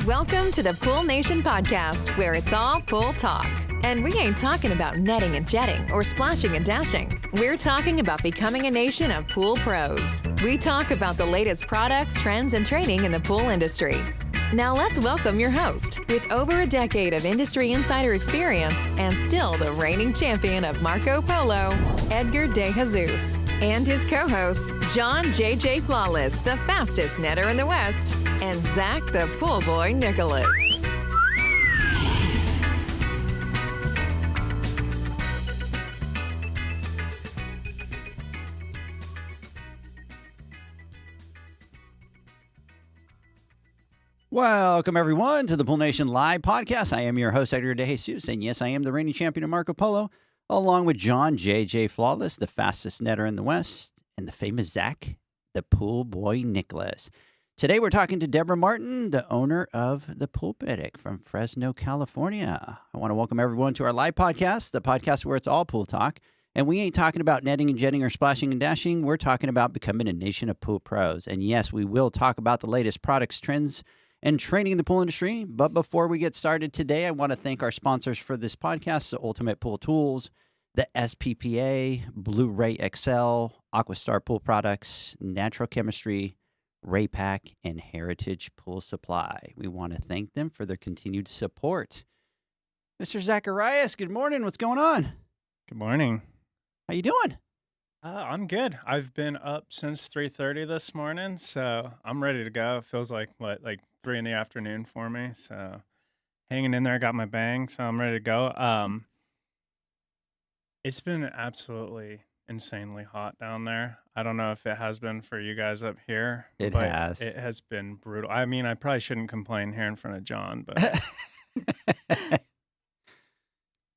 Welcome to the Pool Nation podcast, where it's all pool talk. And we ain't talking about netting and jetting or splashing and dashing. We're talking about becoming a nation of pool pros. We talk about the latest products, trends, and training in the pool industry. Now let's welcome your host, with over a decade of industry insider experience and still the reigning champion of Marco Polo, Edgar De Jesus, and his co-host, John J.J. Flawless, the fastest netter in the West, and Zach the Pool Boy Nicholas. Welcome, everyone, to the Pool Nation Live podcast. I am your host, Edgar De Jesus, and yes, I am the reigning champion of Marco Polo, along with John J.J. Flawless, the fastest netter in the West, and the famous Zach, the Pool Boy Nicholas. Today, we're talking to Deborah Martin, the owner of the Pool Pedic from Fresno, California. I want to welcome everyone to our live podcast, the podcast where it's all pool talk. And we ain't talking about netting and jetting or splashing and dashing. We're talking about becoming a nation of pool pros. And yes, we will talk about the latest products, trends, and training in the pool industry. But before we get started today, I want to thank our sponsors for this podcast, the Ultimate Pool Tools, the SPPA, Blu-ray XL, Aquastar Pool Products, Natural Chemistry, Raypack, and Heritage Pool Supply. We want to thank them for their continued support. Mr. Zacharias, good morning. What's going on? Good morning. How you doing? I'm good. I've been up since 3:30 this morning, so I'm ready to go. It feels like 3 in the afternoon for me, so hanging in there. Got my bang, so I'm ready to go. It's been absolutely insanely hot down there. I don't know if it has been for you guys up here. It but has. It has been brutal. I mean, I probably shouldn't complain here in front of John, but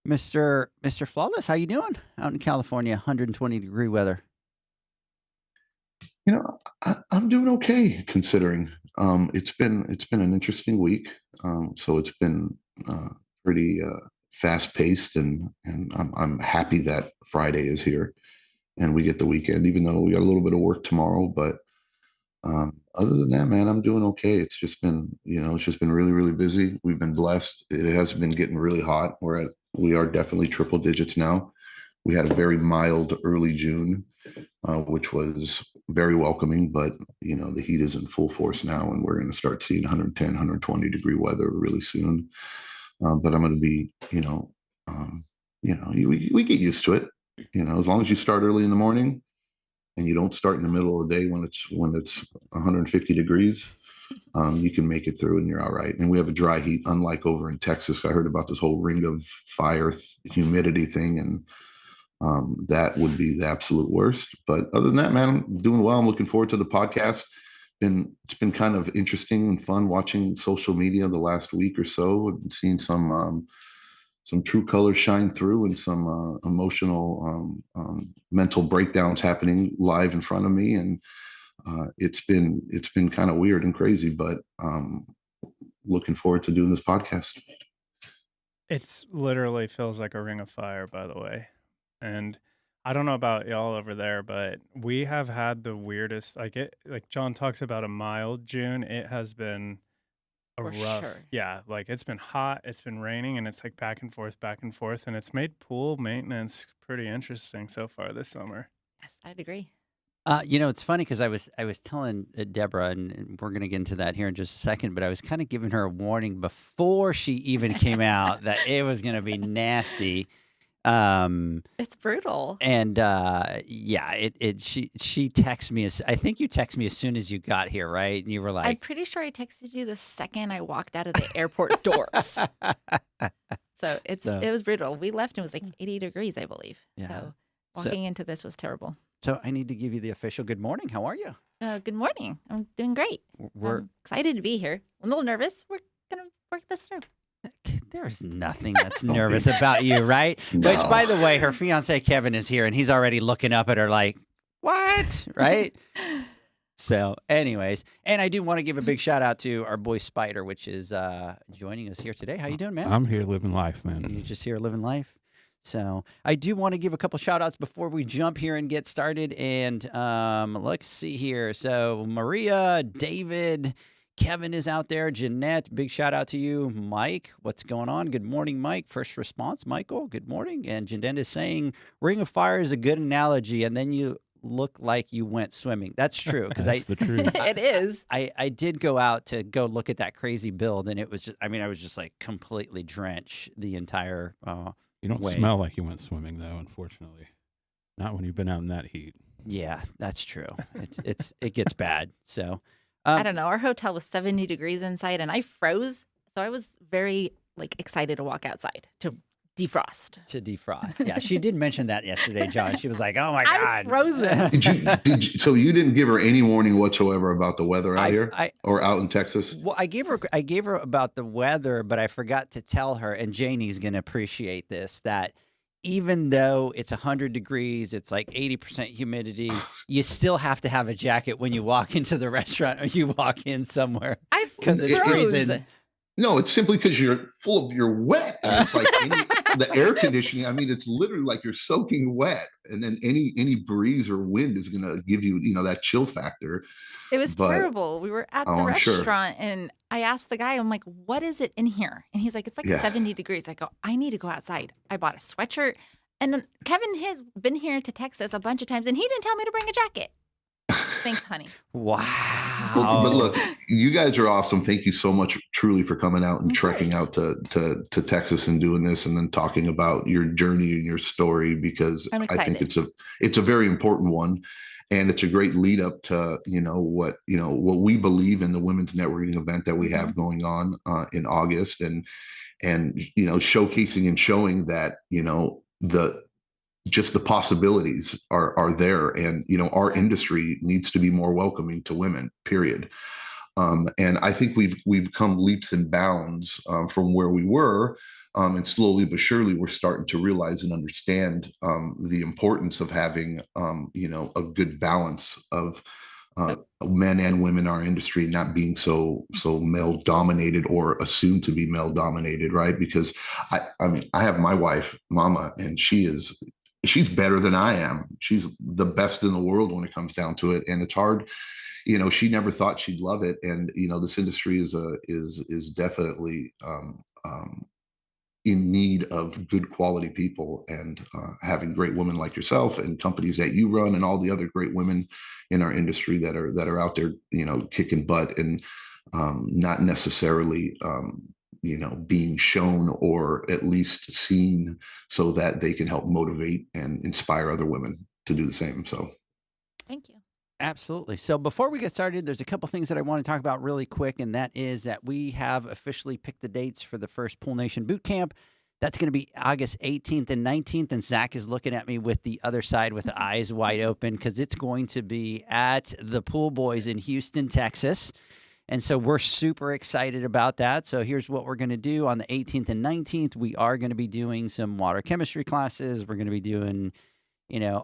Mr. Flawless, how you doing out in California, 120-degree weather? You know, I'm doing okay considering. It's been an interesting week. So it's been pretty fast paced, and I'm happy that Friday is here and we get the weekend, even though we got a little bit of work tomorrow. But other than that, man, I'm doing okay. It's just been really, really busy. We've been blessed. It has been getting really hot. We are definitely triple digits now. We had a very mild early June, which was very welcoming, but the heat is in full force now, and we're going to start seeing 110, 120 degree weather really soon. But I'm going to be, we get used to it. As long as you start early in the morning and you don't start in the middle of the day when it's 150 degrees, you can make it through and you're all right. And we have a dry heat, unlike over in Texas. I heard about this whole ring of fire humidity thing, and that would be the absolute worst. But other than that, man, I'm doing well. I'm looking forward to the podcast. It's been kind of interesting and fun watching social media the last week or so and seeing some true colors shine through and some emotional mental breakdowns happening live in front of me. And it's been kind of weird and crazy, but looking forward to doing this podcast. it's literally feels like a ring of fire, by the way. And I don't know about y'all over there, but we have had the weirdest, like John talks about a mild June. It has been a For rough, sure. yeah, like it's been hot, it's been raining, and it's like back and forth, and it's made pool maintenance pretty interesting so far this summer. Yes, I'd agree. It's funny because I was telling Deborah, and we're going to get into that here in just a second, but I was kind of giving her a warning before she even came out that it was going to be nasty. It's brutal. And she texted me. I think you texted me as soon as you got here, right? And you were I'm like, pretty sure I texted you the second I walked out of the airport doors. So it was brutal. We left and it was like 80 degrees, I believe. Yeah. So walking into this was terrible. So I need to give you the official good morning. How are you? Good morning. I'm doing great. I'm excited to be here. I'm a little nervous. We're going to work this through. There's nothing that's nervous about you, right? No. Which, by the way, her fiance Kevin is here, and he's already looking up at her like, "What?" Right? So, anyways, and I do want to give a big shout out to our boy Spider, which is joining us here today. How you doing, man? I'm here living life, man. You're just here living life. So I do want to give a couple shout outs before we jump here and get started. And let's see here. So Maria, David, Kevin is out there. Jeanette, big shout out to you. Mike, what's going on? Good morning, Mike. First response, Michael, good morning. And Jeanette is saying, Ring of Fire is a good analogy, and then you look like you went swimming. That's true. That's the truth. It is. I did go out to go look at that crazy build, and it was just, I mean, I was just like completely drenched the entire You don't way. smell like you went swimming, though, unfortunately. Not when you've been out in that heat. Yeah, that's true. It gets bad. So I don't know. Our hotel was 70 degrees inside, and I froze. So I was very excited to walk outside to defrost. To defrost. Yeah, she did mention that yesterday, John. She was like, "Oh my God, I was frozen." Did you, so you didn't give her any warning whatsoever about the weather out here or out in Texas? Well, I gave her about the weather, but I forgot to tell her, and Janie's going to appreciate this, that even though it's 100 degrees, it's like 80% humidity, you still have to have a jacket when you walk into the restaurant or you walk in somewhere. I Because it's froze. freezing. No, it's simply because you're wet. And it's like the air conditioning. I mean, it's literally like you're soaking wet, and then any breeze or wind is going to give you, that chill factor. It was terrible. We were at the I'm sure. restaurant, and I asked the guy, I'm like, "What is it in here?" And he's like, "It's like 70 degrees." I go, "I need to go outside." I bought a sweatshirt, and then Kevin has been here to Texas a bunch of times, and he didn't tell me to bring a jacket. Thanks, honey. Wow. But look, you guys are awesome. Thank you so much, truly, for coming out and trekking out to Texas and doing this, and then talking about your journey and your story, because I think it's a very important one, and it's a great lead up to what we believe in the women's networking event that we have going on in August, and showcasing and showing that the possibilities are there, and our industry needs to be more welcoming to women, period. And I think we've come leaps and bounds from where we were, and slowly but surely we're starting to realize and understand the importance of having a good balance of men and women in our industry, not being so male dominated or assumed to be male dominated, right? Because I have my wife, Mama, and she's better than I am. She's the best in the world when it comes down to it. And it's hard. She never thought she'd love it. And, this industry is definitely in need of good quality people, and having great women like yourself and companies that you run, and all the other great women in our industry that are out there, kicking butt, and not necessarily, being shown or at least seen, so that they can help motivate and inspire other women to do the same. So Thank you. Absolutely. So before we get started, there's a couple things that I want to talk about really quick, and that is that we have officially picked the dates for the first Pool Nation Boot Camp. That's going to be August 18th and 19th, and Zach is looking at me with the other side with the eyes wide open, because it's going to be at the Pool Boys in Houston, Texas. And so we're super excited about that. So here's what we're going to do on the 18th and 19th. We are going to be doing some water chemistry classes. We're going to be doing,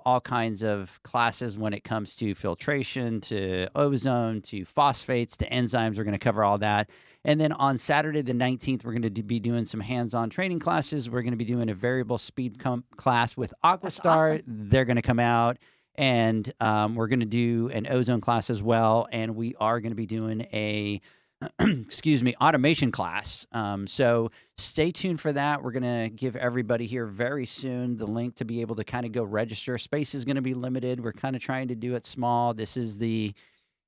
all kinds of classes when it comes to filtration, to ozone, to phosphates, to enzymes. We're going to cover all that. And then on Saturday the 19th, we're going to be doing some hands-on training classes. We're going to be doing a variable speed class with Aquastar. Awesome. They're going to come out. And we're going to do an ozone class as well. And we are going to be doing a, automation class. So stay tuned for that. We're going to give everybody here very soon the link to be able to kind of go register. Space is going to be limited. We're kind of trying to do it small. This is the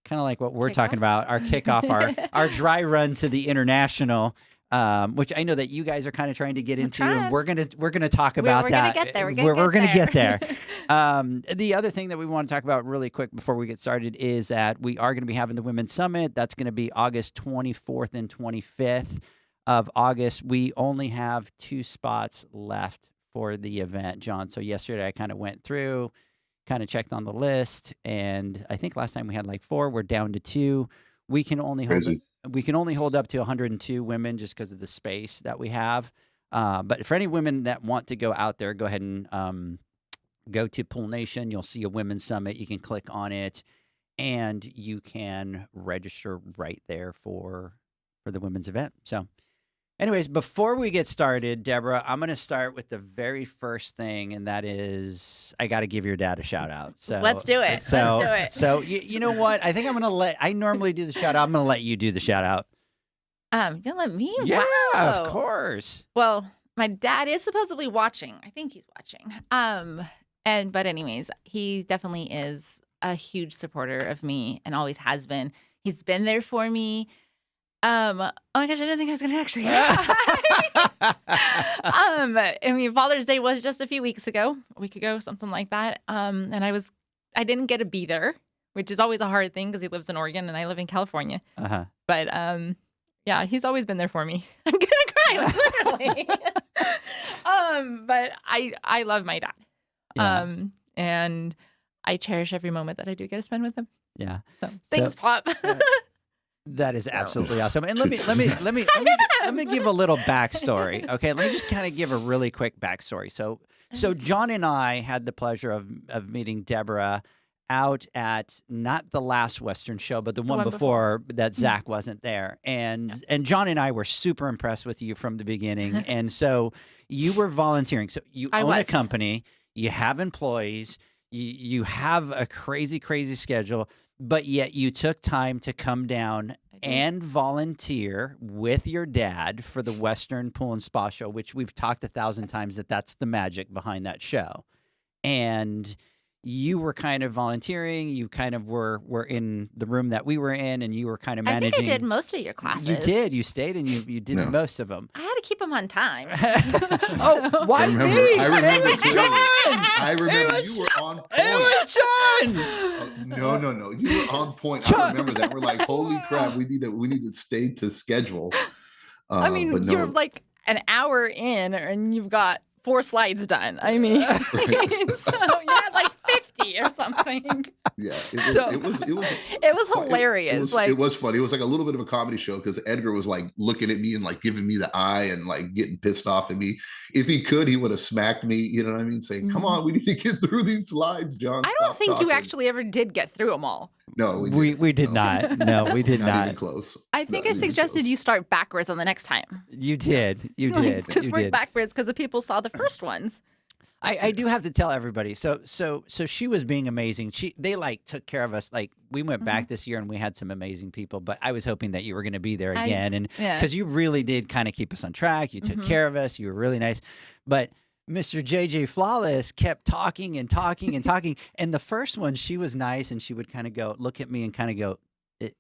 kind of like what we're talking about, our kickoff, our dry run to the international. Which I know that you guys are kind of trying to get into, and we're gonna talk about that. We're gonna get there. We're gonna get there. The other thing that we want to talk about really quick before we get started is that we are going to be having the Women's Summit. That's going to be August 24th and 25th of August. We only have 2 spots left for the event, John. So yesterday I kind of went through, kind of checked on the list, and I think last time we had like 4. We're down to 2. We can only hold up to 102 women just because of the space that we have. But for any women that want to go out there, go ahead and go to Pool Nation. You'll see a Women's Summit. You can click on it, and you can register right there for the women's event. So Anyways, before we get started, Deborah, I'm going to start with the very first thing, and that is I got to give your dad a shout out. So Let's do it. So, Let's do it. So you know what? I think I normally do the shout out. I'm going to let you do the shout out. You'll let me? Yeah, Wow. of course. Well, my dad is supposedly watching. I think he's watching. But anyways, he definitely is a huge supporter of me and always has been. He's been there for me. Oh my gosh, I didn't think I was gonna actually cry. I mean, Father's Day was just a week ago, something like that. And I didn't get to be there, which is always a hard thing because he lives in Oregon and I live in California. But yeah, he's always been there for me. I'm gonna cry, literally. But I love my dad. Yeah. And I cherish every moment that I do get to spend with him. Yeah. So, thanks, Pop. That is absolutely awesome. And let me give a little backstory. Okay, let me just kind of give a really quick backstory. So John and I had the pleasure of meeting Deborah out at not the last Western show, but the one before that Zach wasn't there. And John and I were super impressed with you from the beginning. And so you were volunteering. So you own a company, you have employees, you have a crazy, crazy schedule. But yet you took time to come down and volunteer with your dad for the Western Pool and Spa Show, which we've talked 1,000 times that's the magic behind that show. And you were kind of volunteering. You kind of were in the room that we were in, and you were kind of managing. I think I did most of your classes. You did. You stayed, and you did most of them. I had to keep them on time. Why me? I remember too. John! I remember you were on point. It was John! No. You were on point. I remember that. We're like, holy crap, we need to stay to schedule. I mean, but no. You're like an hour in, and you've got 4 slides done. I mean, so you had like 50 or something. Yeah, it was hilarious. It was funny. It was like a little bit of a comedy show because Edgar was like looking at me and like giving me the eye and like getting pissed off at me. If he could, he would have smacked me. You know what I mean? Saying, "Come on, we need to get through these slides, John." I don't think you actually ever did get through them all. No, we did not. No, we did not. Even close. I think I suggested you start backwards on the next time. You did. You did. Just work backwards because the people saw the first ones. I do have to tell everybody. So she was being amazing. They like took care of us. Like we went back this year and we had some amazing people. But I was hoping that you were going to be there again, and because you really did kind of keep us on track. You took care of us. You were really nice. But Mr. JJ Flawless kept talking and talking and talking. And the first one, she was nice, and she would kind of go look at me and kind of go,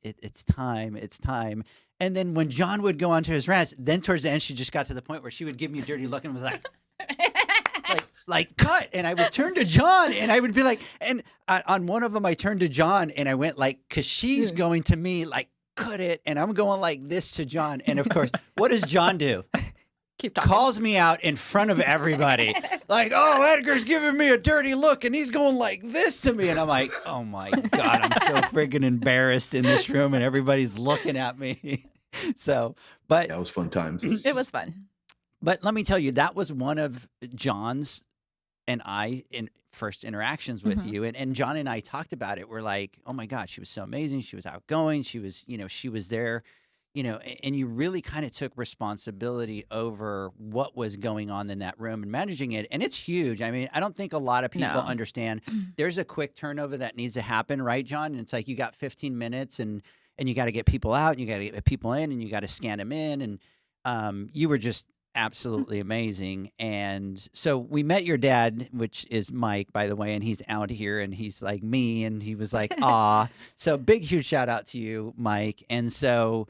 "It's time. It's time." And then when John would go on to his rants, then towards the end, she just got to the point where she would give me a dirty look and was like. Like cut, and I would turn to John, and I would be like, and on one of them, I turned to John, and I went like, because she's going to me like, cut it, and I'm going like this to John, and of course, what does John do? Keep talking. Calls me out in front of everybody, like, oh, Edgar's giving me a dirty look, and he's going like this to me, and I'm like, oh my God, I'm so freaking embarrassed in this room, and everybody's looking at me. But that was fun times. It was fun. But let me tell you, that was one of John's and I in first interactions with you. And John and I talked about it. We're like, oh my God, she was so amazing. She was outgoing. She was there, and you really kind of took responsibility over what was going on in that room and managing it. And it's huge. I mean, I don't think a lot of people understand there's a quick turnover that needs to happen, right, John? And it's like you got 15 minutes and you got to get people out and you got to get people in and you got to scan them in. And you were just absolutely amazing. And so we met your dad, which is Mike, by the way, and he's out here and he's like me, and he was like, "Ah." So big, huge shout out to you, Mike. And so,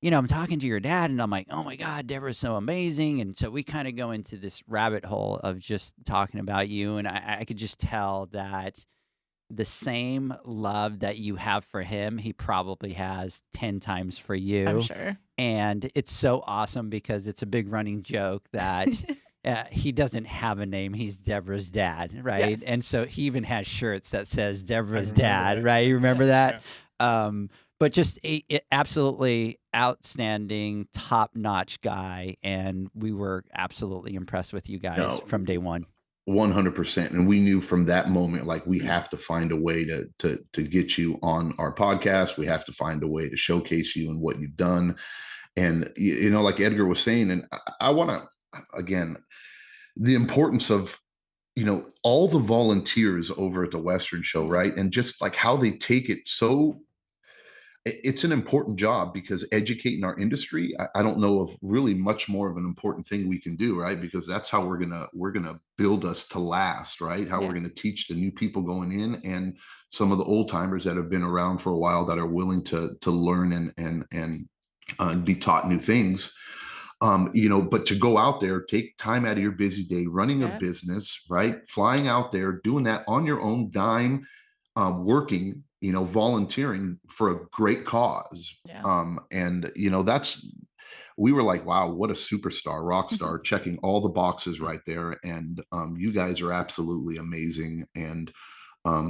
I'm talking to your dad and I'm like, "Oh my God, Deborah's so amazing." And so we kind of go into this rabbit hole of just talking about you. And I could just tell that the same love that you have for him, he probably has 10 times for you. I'm sure. And it's so awesome because it's a big running joke that he doesn't have a name. He's Deborah's dad, right? Yes. And so he even has shirts that says Deborah's dad, right? You remember that? Yeah. But just a absolutely outstanding, top-notch guy. And we were absolutely impressed with you guys from day one. 100%. And we knew from that moment, like, we have to find a way to get you on our podcast. We have to find a way to showcase you and what you've done. And, like Edgar was saying, and I want to, again, the importance of, all the volunteers over at the Western Show, right? And just like how they take it so, it's an important job, because educating our industry, I don't know of really much more of an important thing we can do, right? Because that's how we're gonna build us to last, right? How we're gonna teach the new people going in, and some of the old timers that have been around for a while that are willing to learn and be taught new things. But to go out there, take time out of your busy day, running a business, right? Flying out there, doing that on your own dime, working, volunteering for a great cause. And we were like, wow, what a superstar, rock star, checking all the boxes right there. And you guys are absolutely amazing. And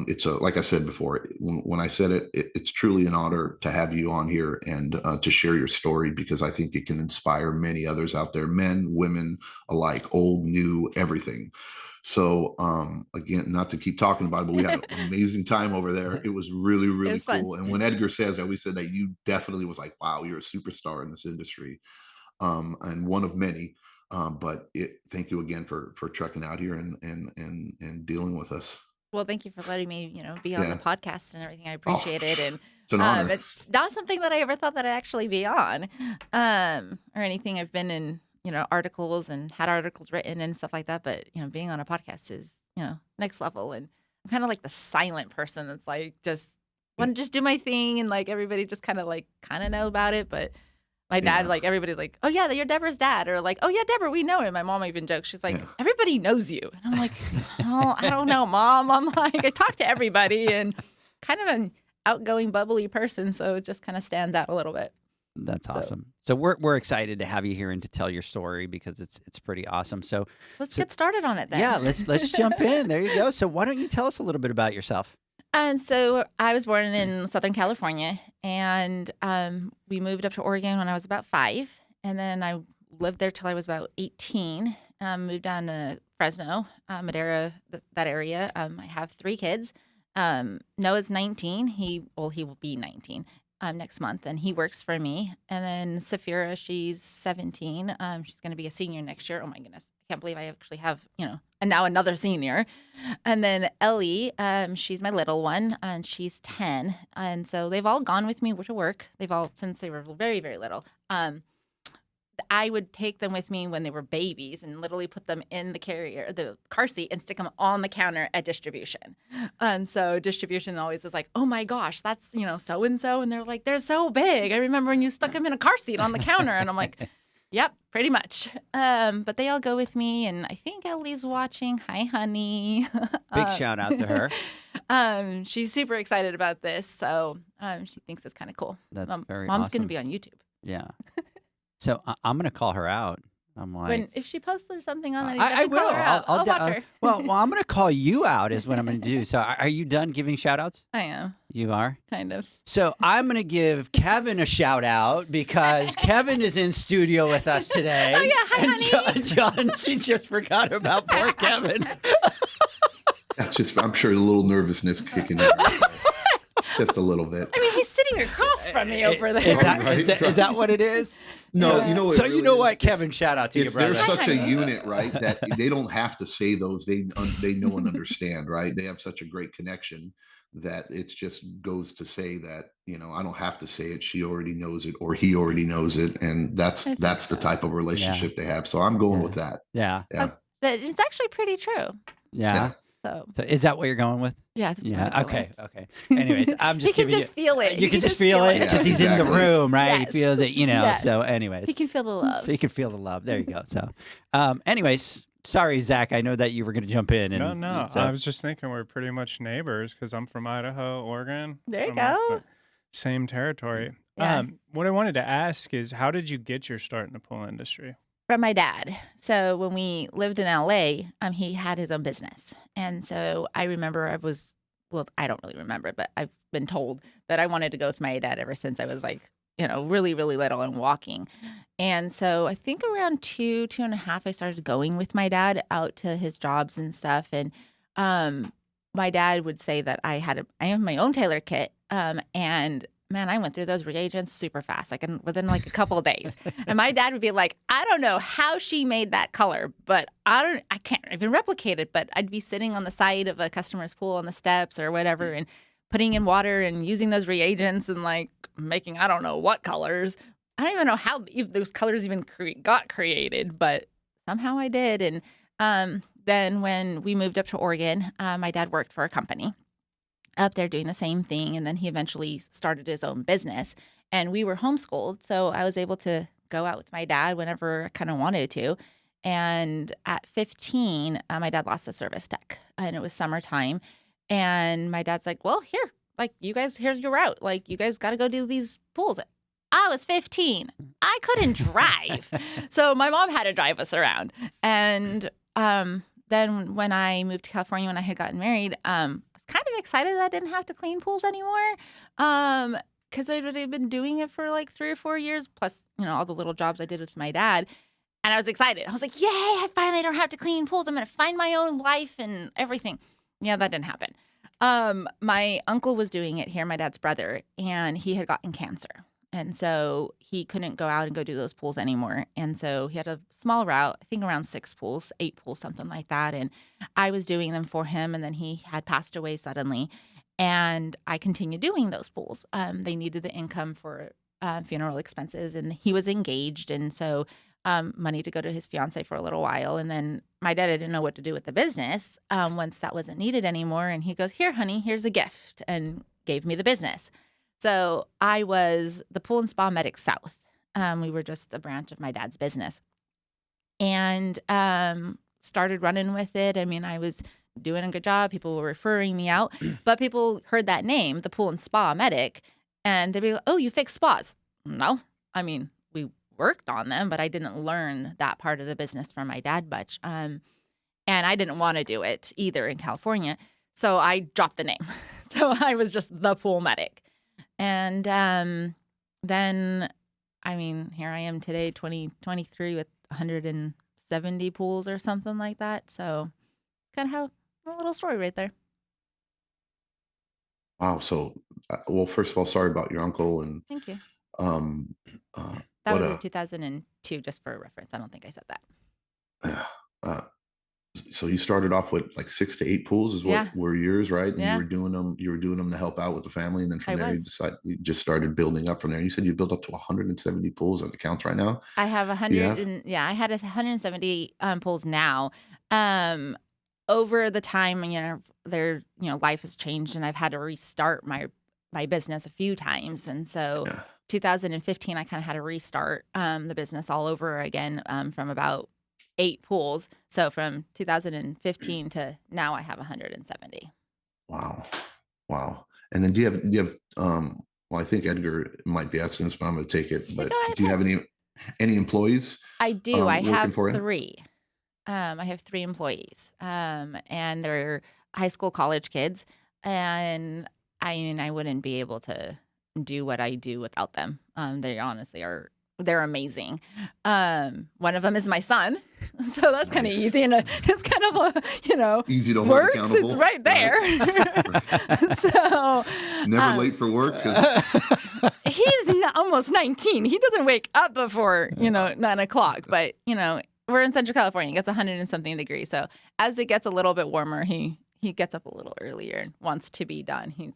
it's like I said before, when I said it's truly an honor to have you on here and to share your story, because I think it can inspire many others out there, men, women alike, old, new, everything. So again, not to keep talking about it, but we had an amazing time over there. It was really, really cool. And when Edgar says that, we said that you definitely was like, wow, you're a superstar in this industry, and one of many. But thank you again for trekking out here and dealing with us. Well, thank you for letting me, be on the podcast and everything. I appreciate it. And it's an honor. It's not something that I ever thought that I'd actually be on, or anything. I've been in, articles and had articles written and stuff like that. But, being on a podcast is, next level. And I'm kind of like the silent person that's like, just want to just do my thing. And like, everybody just kind of know about it. But my dad, like, everybody's like, oh yeah, you're Deborah's dad. Or like, oh yeah, Deborah, we know him. My mom even jokes. She's like, everybody knows you. And I'm like, oh, I don't know, Mom. I'm like, I talk to everybody, and kind of an outgoing, bubbly person. So it just kind of stands out a little bit. That's awesome. So we're excited to have you here and to tell your story, because it's pretty awesome. So let's get started on it then. Yeah, let's jump in. There you go. So why don't you tell us a little bit about yourself? And so I was born in Southern California, and we moved up to Oregon when I was about 5. And then I lived there till I was about 18. Moved down to Fresno, Madera, that area. I have 3 kids. Noah's 19. He will be 19 next month, and he works for me. And then Safira, she's 17. She's going to be a senior next year. Oh my goodness. I can't believe I actually have, and now another senior. And then Ellie, she's my little one, and she's 10. And so they've all gone with me to work. They've all, since they were very, very little. I would take them with me when they were babies and literally put them in the car seat, and stick them on the counter at distribution. And so distribution always is like, oh my gosh, that's, so-and-so. And they're like, they're so big. I remember when you stuck them in a car seat on the counter. And I'm like, yep, pretty much. But they all go with me, and I think Ellie's watching. Hi, honey. Big shout out to her. She's super excited about this, so she thinks it's kind of cool. That's very Mom's awesome. going to be on YouTube. Yeah. So I'm going to call her out. I'm like, if she posts or something on that, I will. Call her out. I'll watch her. Well, I'm going to call you out is what I'm going to do. So are you done giving shout outs? I am. You are? Kind of. So I'm going to give Kevin a shout out, because Kevin is in studio with us today. Oh, yeah. Hi, honey. John, she just forgot about poor Kevin. That's just, I'm sure a little nervousness kicking in. Just a little bit. I mean, he's sitting across from me over there. Is that what it is? No, So you know what, Kevin? Shout out to you, brother. They're such a unit, right? That they don't have to say those. They know and understand, right? They have such a great connection that it just goes to say that, I don't have to say it. She already knows it, or he already knows it, and that's the type of relationship they have. So I'm going with that. Yeah. But it's actually pretty true. Yeah. So is that what you're going with? Yeah. Okay. Anyways, I'm just giving you. He can just feel it. You can just feel it because he's in the room, right? Yes. He feels it, Yes. So, anyways, he can feel the love. So he can feel the love. There you go. So, anyways, sorry, Zach. I know that you were going to jump in. And, No. So. I was just thinking we're pretty much neighbors, because I'm from Idaho, Oregon. There you go. Same territory. Yeah. What I wanted to ask is, how did you get your start in the pool industry? From my dad. So when we lived in LA, he had his own business. And so I remember I don't really remember, but I've been told that I wanted to go with my dad ever since I was like, really, really little and walking. And so I think around 2.5, I started going with my dad out to his jobs and stuff. And my dad would say that I have my own tailor kit. And man, I went through those reagents super fast, like within like a couple of days. And my dad would be like, I don't know how she made that color, but I can't even replicate it. But I'd be sitting on the side of a customer's pool on the steps or whatever and putting in water and using those reagents and like making, I don't know what colors. I don't even know how those colors even got created, but somehow I did. And then when we moved up to Oregon, my dad worked for a company up there doing the same thing. And then he eventually started his own business. And we were homeschooled, so I was able to go out with my dad whenever I kind of wanted to. And at 15, my dad lost a service tech, and it was summertime. And my dad's like, well, here, like, you guys, here's your route. Like, you guys got to go do these pools. I was 15. I couldn't drive. So my mom had to drive us around. And then when I moved to California, when I had gotten married, I was kind of excited that I didn't have to clean pools anymore. Because I'd already been doing it for like 3 or 4 years, plus, all the little jobs I did with my dad. And I was excited. I was like, yay, I finally don't have to clean pools. I'm going to find my own life and everything. Yeah, that didn't happen. My uncle was doing it here, my dad's brother, and he had gotten cancer. And so he couldn't go out and go do those pools anymore. And so he had a small route, I think around 6 pools, 8 pools, something like that. And I was doing them for him. And then he had passed away suddenly. And I continued doing those pools. They needed the income for funeral expenses. And he was engaged. And so money to go to his fiance for a little while. And then my dad didn't know what to do with the business once that wasn't needed anymore. And he goes, here, honey, here's a gift, and gave me the business. So I was the Pool and Spa Medic South. We were just a branch of my dad's business, and started running with it. I mean, I was doing a good job. People were referring me out, but people heard that name, the Pool and Spa Medic, and they'd be like, oh, you fix spas. No, I mean, we worked on them, but I didn't learn that part of the business from my dad much. And I didn't want to do it either in California. So I dropped the name. So I was just the Pool Medic. And then, I mean, here I am today, 2023 with 170 pools or something like that. So kind of have a little story right there. Wow. So, well, first of all, sorry about your uncle. And Thank you. That was in 2002, just for reference. I don't think I said that. So you started off with like 6 to 8 pools is what were yours, right? And Yeah. you were doing them to help out with the family. And then from there, you just started building up from there. You said you built up to 170 pools on accounts right now. I have 100 I had 170 pools now. Over the time, life has changed, and I've had to restart my business a few times. And so 2015, I kind of had to restart the business all over again from about 8 pools. So from 2015 to now, I have 170. Wow. And then do you have well, I think Edgar might be asking this, but I'm going to take it. But do you have any employees? I do. I have for you? 3. I have 3 employees, and they're high school, college kids. And I mean, I wouldn't be able to do what I do without them. They honestly are. They're amazing. One of them is my son, so that's kind of easy, and it's kind of easy to hold works. accountable. It's right there. Right. So never late for work. He's almost 19. He doesn't wake up before 9 o'clock. But we're in Central California. It gets 100 and something degrees. So as it gets a little bit warmer, he gets up a little earlier and wants to be done.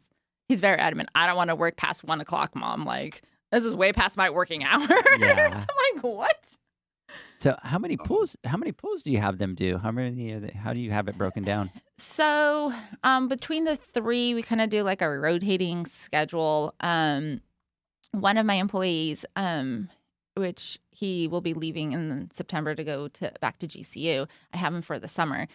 He's very adamant. I don't want to work past 1 o'clock, Mom. Like, this is way past my working hours. Yeah. So I'm like, what? So how many pools do you have them do? How do you have it broken down? So between the 3, we kind of do like a rotating schedule. One of my employees, which he will be leaving in September to go back to GCU. I have him for the summer.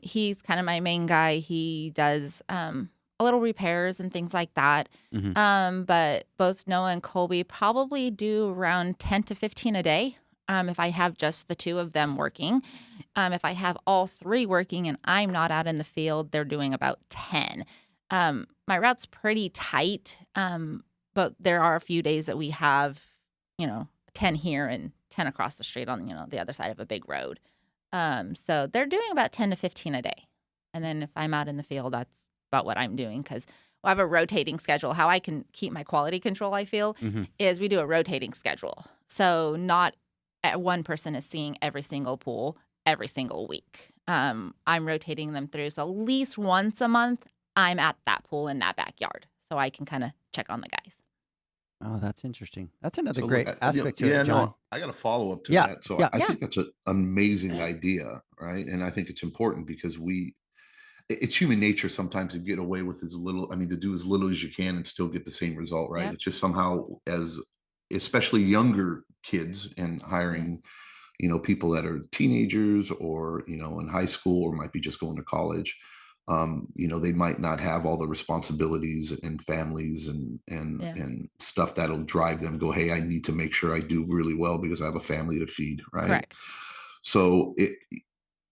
He's kind of my main guy. He does a little repairs and things like that. Mm-hmm. But both Noah and Colby probably do around 10 to 15 a day. If I have just the 2 of them working. If I have all 3 working and I'm not out in the field, they're doing about 10. My route's pretty tight, but there are a few days that we have, 10 here and 10 across the street on, the other side of a big road. So they're doing about 10 to 15 a day. And then if I'm out in the field, that's about what I'm doing, because I have a rotating schedule. How I can keep my quality control, I feel, is we do a rotating schedule. So not one person is seeing every single pool every single week. I'm rotating them through. So at least once a month, I'm at that pool in that backyard. So I can kind of check on the guys. Oh, that's interesting. That's another So great aspect to it, John. no, I got a follow up to Yeah, that. So yeah. I think that's an amazing idea, right? And I think it's important because it's human nature sometimes to get away with to do as little as you can and still get the same result, right? Yep. It's just somehow, especially younger kids and hiring, people that are teenagers or, in high school or might be just going to college. They might not have all the responsibilities and families and stuff that'll drive them go, hey, I need to make sure I do really well because I have a family to feed, right? Correct. So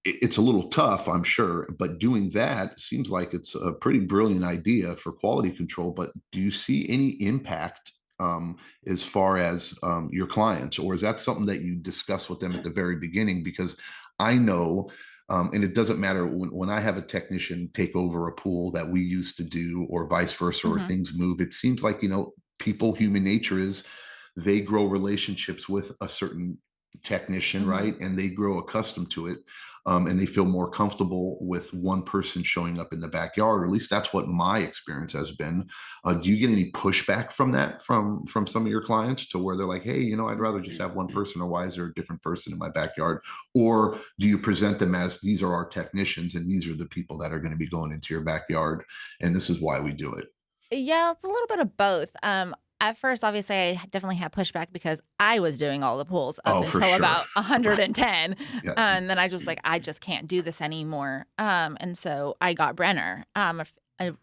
it's a little tough, I'm sure, but doing that seems like it's a pretty brilliant idea for quality control. But do you see any impact as far as your clients, or is that something that you discuss with them at the very beginning? Because I know, and it doesn't matter when I have a technician take over a pool that we used to do, or vice versa, or things move. It seems like human nature is they grow relationships with a certain technician, right? And they grow accustomed to it. And they feel more comfortable with one person showing up in the backyard, or at least that's what my experience has been. Do you get any pushback from that, from some of your clients, to where they're like, hey, I'd rather just have one person, or why is there a different person in my backyard? Or do you present them as, these are our technicians and these are the people that are going to be going into your backyard, and this is why we do it? Yeah, it's a little bit of both. At first, obviously, I definitely had pushback because I was doing all the pools up for until sure. about 110. Yeah. And then I just I just can't do this anymore. And so I got Brenner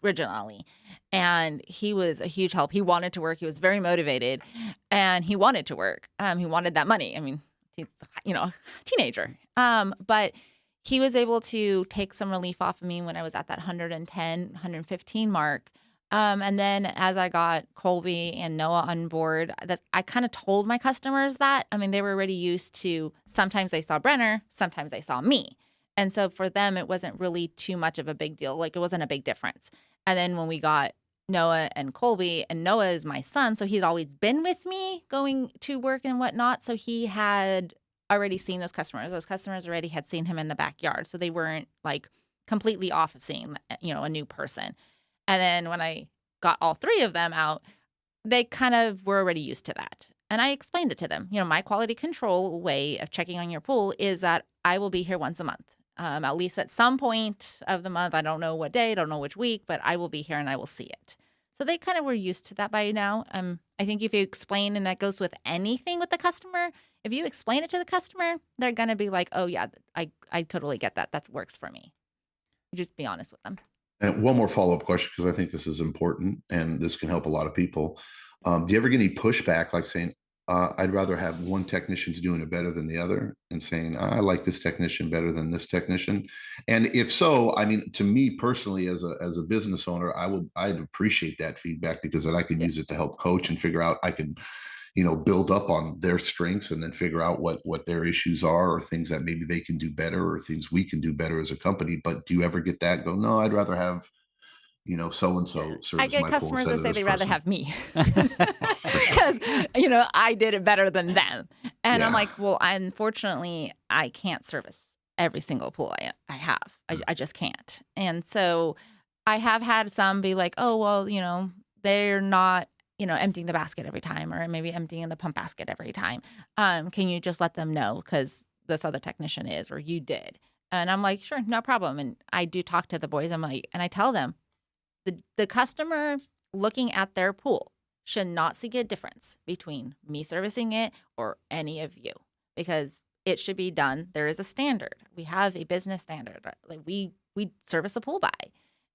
originally. And he was a huge help. He wanted to work. He was very motivated. And he wanted to work. He wanted that money. I mean, he's, teenager. But he was able to take some relief off of me when I was at that 110, 115 mark. And then as I got Colby and Noah on board, that I kind of told my customers that. I mean, they were already used to, sometimes they saw Brenner, sometimes they saw me. And so for them, it wasn't really too much of a big deal. Like, it wasn't a big difference. And then when we got Noah and Colby, and Noah is my son, so he'd always been with me going to work and whatnot. So he had already seen those customers. Those customers already had seen him in the backyard. So they weren't like completely off of seeing, a new person. And then when I got all three of them out, they kind of were already used to that. And I explained it to them. My quality control way of checking on your pool is that I will be here once a month, at least at some point of the month. I don't know what day, don't know which week, but I will be here and I will see it. So they kind of were used to that by now. I think if you explain, and that goes with anything with the customer, if you explain it to the customer, they're going to be like, oh, yeah, I totally get that. That works for me. Just be honest with them. And one more follow-up question, because I think this is important and this can help a lot of people. Do you ever get any pushback, like saying, I'd rather have one technician's doing it better than the other, and saying, I like this technician better than this technician? And if so, I mean, to me personally, as a business owner, I'd appreciate that feedback, because then I can use it to help coach and figure out, I can, build up on their strengths and then figure out what their issues are, or things that maybe they can do better, or things we can do better as a company. But do you ever get that go, no, I'd rather have, so-and-so service I get my customers pool that say they'd rather have me sure. because, I did it better than them. And I'm Yeah. like, well, unfortunately, I can't service every single pool I have. I just can't. And so I have had some be like, oh, well, they're not, emptying the basket every time, or maybe emptying the pump basket every time. Can you just let them know, because this other technician is, or you did? And I'm like, sure, no problem. And I do talk to the boys. I'm like, and I tell them, the customer looking at their pool should not see a difference between me servicing it or any of you, because it should be done. There is a standard. We have a business standard. Like, we service a pool by,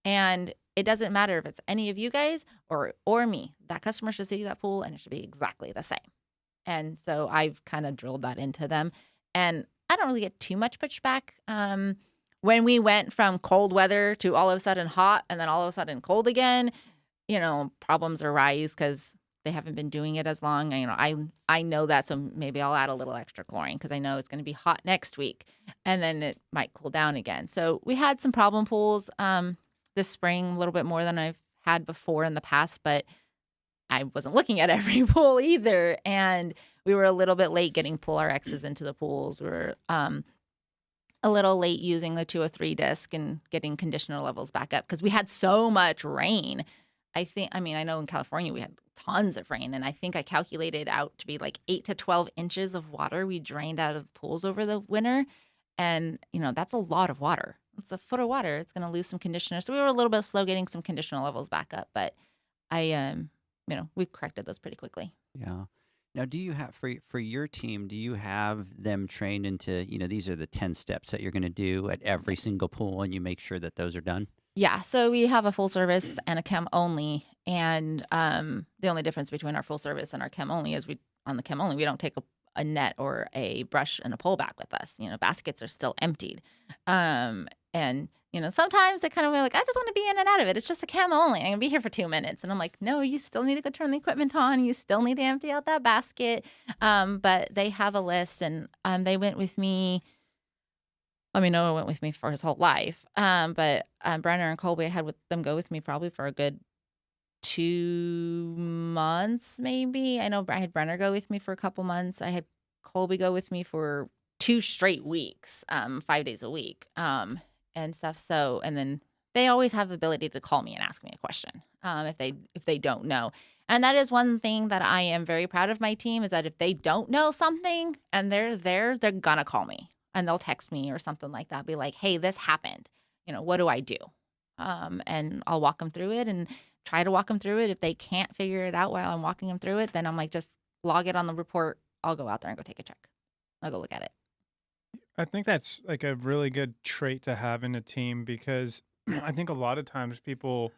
and it doesn't matter if it's any of you guys or me. That customer should see that pool, and it should be exactly the same. And so I've kind of drilled that into them, and I don't really get too much pushback. When we went from cold weather to all of a sudden hot, and then all of a sudden cold again, problems arise because they haven't been doing it as long. I know that, so maybe I'll add a little extra chlorine, because I know it's going to be hot next week, and then it might cool down again. So we had some problem pools this spring, a little bit more than I've had before in the past, but I wasn't looking at every pool either. And we were a little bit late getting Pool RXs into the pools. We were a little late using the 203 disc and getting conditioner levels back up because we had so much rain. I know in California we had tons of rain, and I think I calculated out to be like 8 to 12 inches of water we drained out of the pools over the winter. And, that's a lot of water. It's a foot of water. It's going to lose some conditioner. So we were a little bit slow getting some conditioner levels back up, but we corrected those pretty quickly. Yeah. Now, do you have for your team? Do you have them trained into these are the 10 steps that you're going to do at every single pool, and you make sure that those are done? Yeah. So we have a full service and a chem only, and the only difference between our full service and our chem only is on the chem only we don't take a net or a brush and a pole back with us. Baskets are still emptied, and sometimes they kind of like, I just want to be in and out of it. It's just a chem only. I'm gonna be here for 2 minutes. And I'm like, no, you still need to go turn the equipment on. You still need to empty out that basket. But they have a list, and they went with me. Noah went with me for his whole life. But Brenner and Colby, I had them go with me probably for a good 2 months, maybe. I know I had Brenner go with me for a couple months. I had Colby go with me for 2 straight weeks, 5 days a week. And stuff. So, and then they always have the ability to call me and ask me a question if they don't know. And that is one thing that I am very proud of my team is that if they don't know something and they're there, they're gonna call me and they'll text me or something like that. Be like, hey, this happened. What do I do? And I'll walk them through it and try to walk them through it. If they can't figure it out while I'm walking them through it, then I'm like, just log it on the report. I'll go out there and go take a check. I'll go look at it. I think that's like a really good trait to have in a team because I think a lot of times people,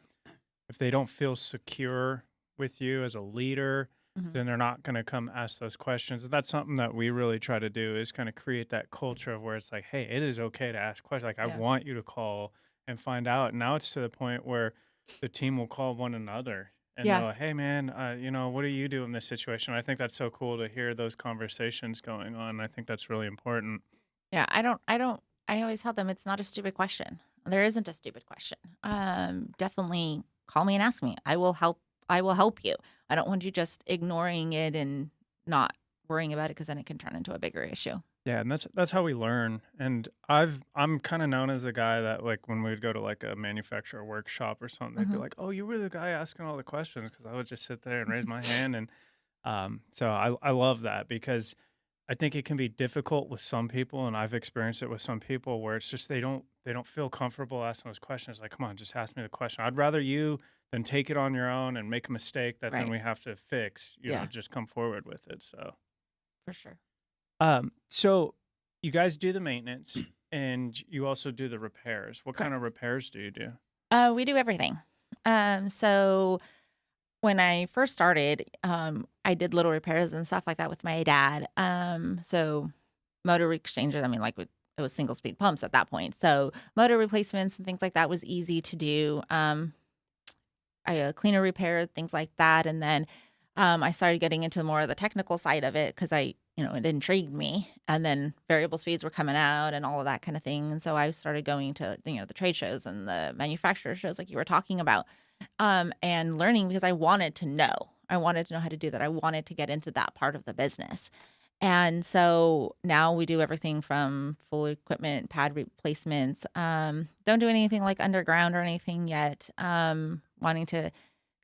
if they don't feel secure with you as a leader, then they're not going to come ask those questions. And that's something that we really try to do is kind of create that culture of where it's like, hey, it is okay to ask questions. Like, I want you to call and find out. And now it's to the point where the team will call one another and go, hey, man, what do you do in this situation? I think that's so cool to hear those conversations going on. I think that's really important. Yeah, I always tell them it's not a stupid question. There isn't a stupid question. Definitely call me and ask me. I will help you. I don't want you just ignoring it and not worrying about it because then it can turn into a bigger issue. Yeah, and that's how we learn. And I'm kind of known as the guy that like when we would go to like a manufacturer workshop or something, they'd be like, "Oh, you were the guy asking all the questions," because I would just sit there and raise my hand. And so I love that because I think it can be difficult with some people, and I've experienced it with some people where it's just they don't feel comfortable asking those questions. Like, come on, just ask me the question. I'd rather you than take it on your own and make a mistake that then we have to fix. You know, just come forward with it. So for sure. So you guys do the maintenance and you also do the repairs. What kind of repairs do you do? We do everything. So when I first started, I did little repairs and stuff like that with my dad. So motor exchangers, it was single speed pumps at that point. So motor replacements and things like that was easy to do. Cleaner repair, things like that. And then I started getting into more of the technical side of it because it intrigued me. And then variable speeds were coming out and all of that kind of thing. And so I started going to, the trade shows and the manufacturer shows like you were talking about, and learning because I wanted to know. I wanted to know how to do that. I wanted to get into that part of the business. And so now we do everything from full equipment, pad replacements. Don't do anything like underground or anything yet. Wanting to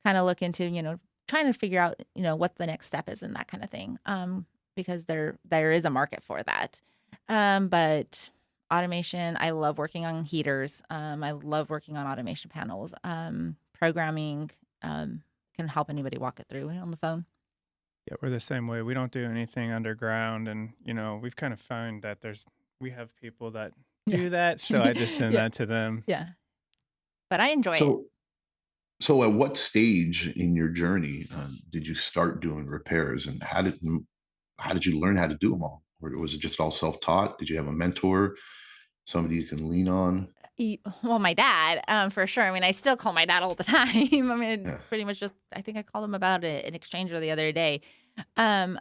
kind of look into, trying to figure out, what the next step is and that kind of thing. Because there is a market for that. But automation, I love working on heaters. I love working on automation panels. Programming can help anybody walk it through on the phone. Yeah, we're the same way. We don't do anything underground, and we've kind of found that we have people that do that, so I just send that to them. Yeah, but I enjoy it. So at what stage in your journey did you start doing repairs, and how did you learn how to do them all? Or was it just all self-taught? Did you have a mentor, somebody you can lean on? Well, my dad, for sure. I still call my dad all the time. Pretty much I think I called him about an exchanger the other day. But I'm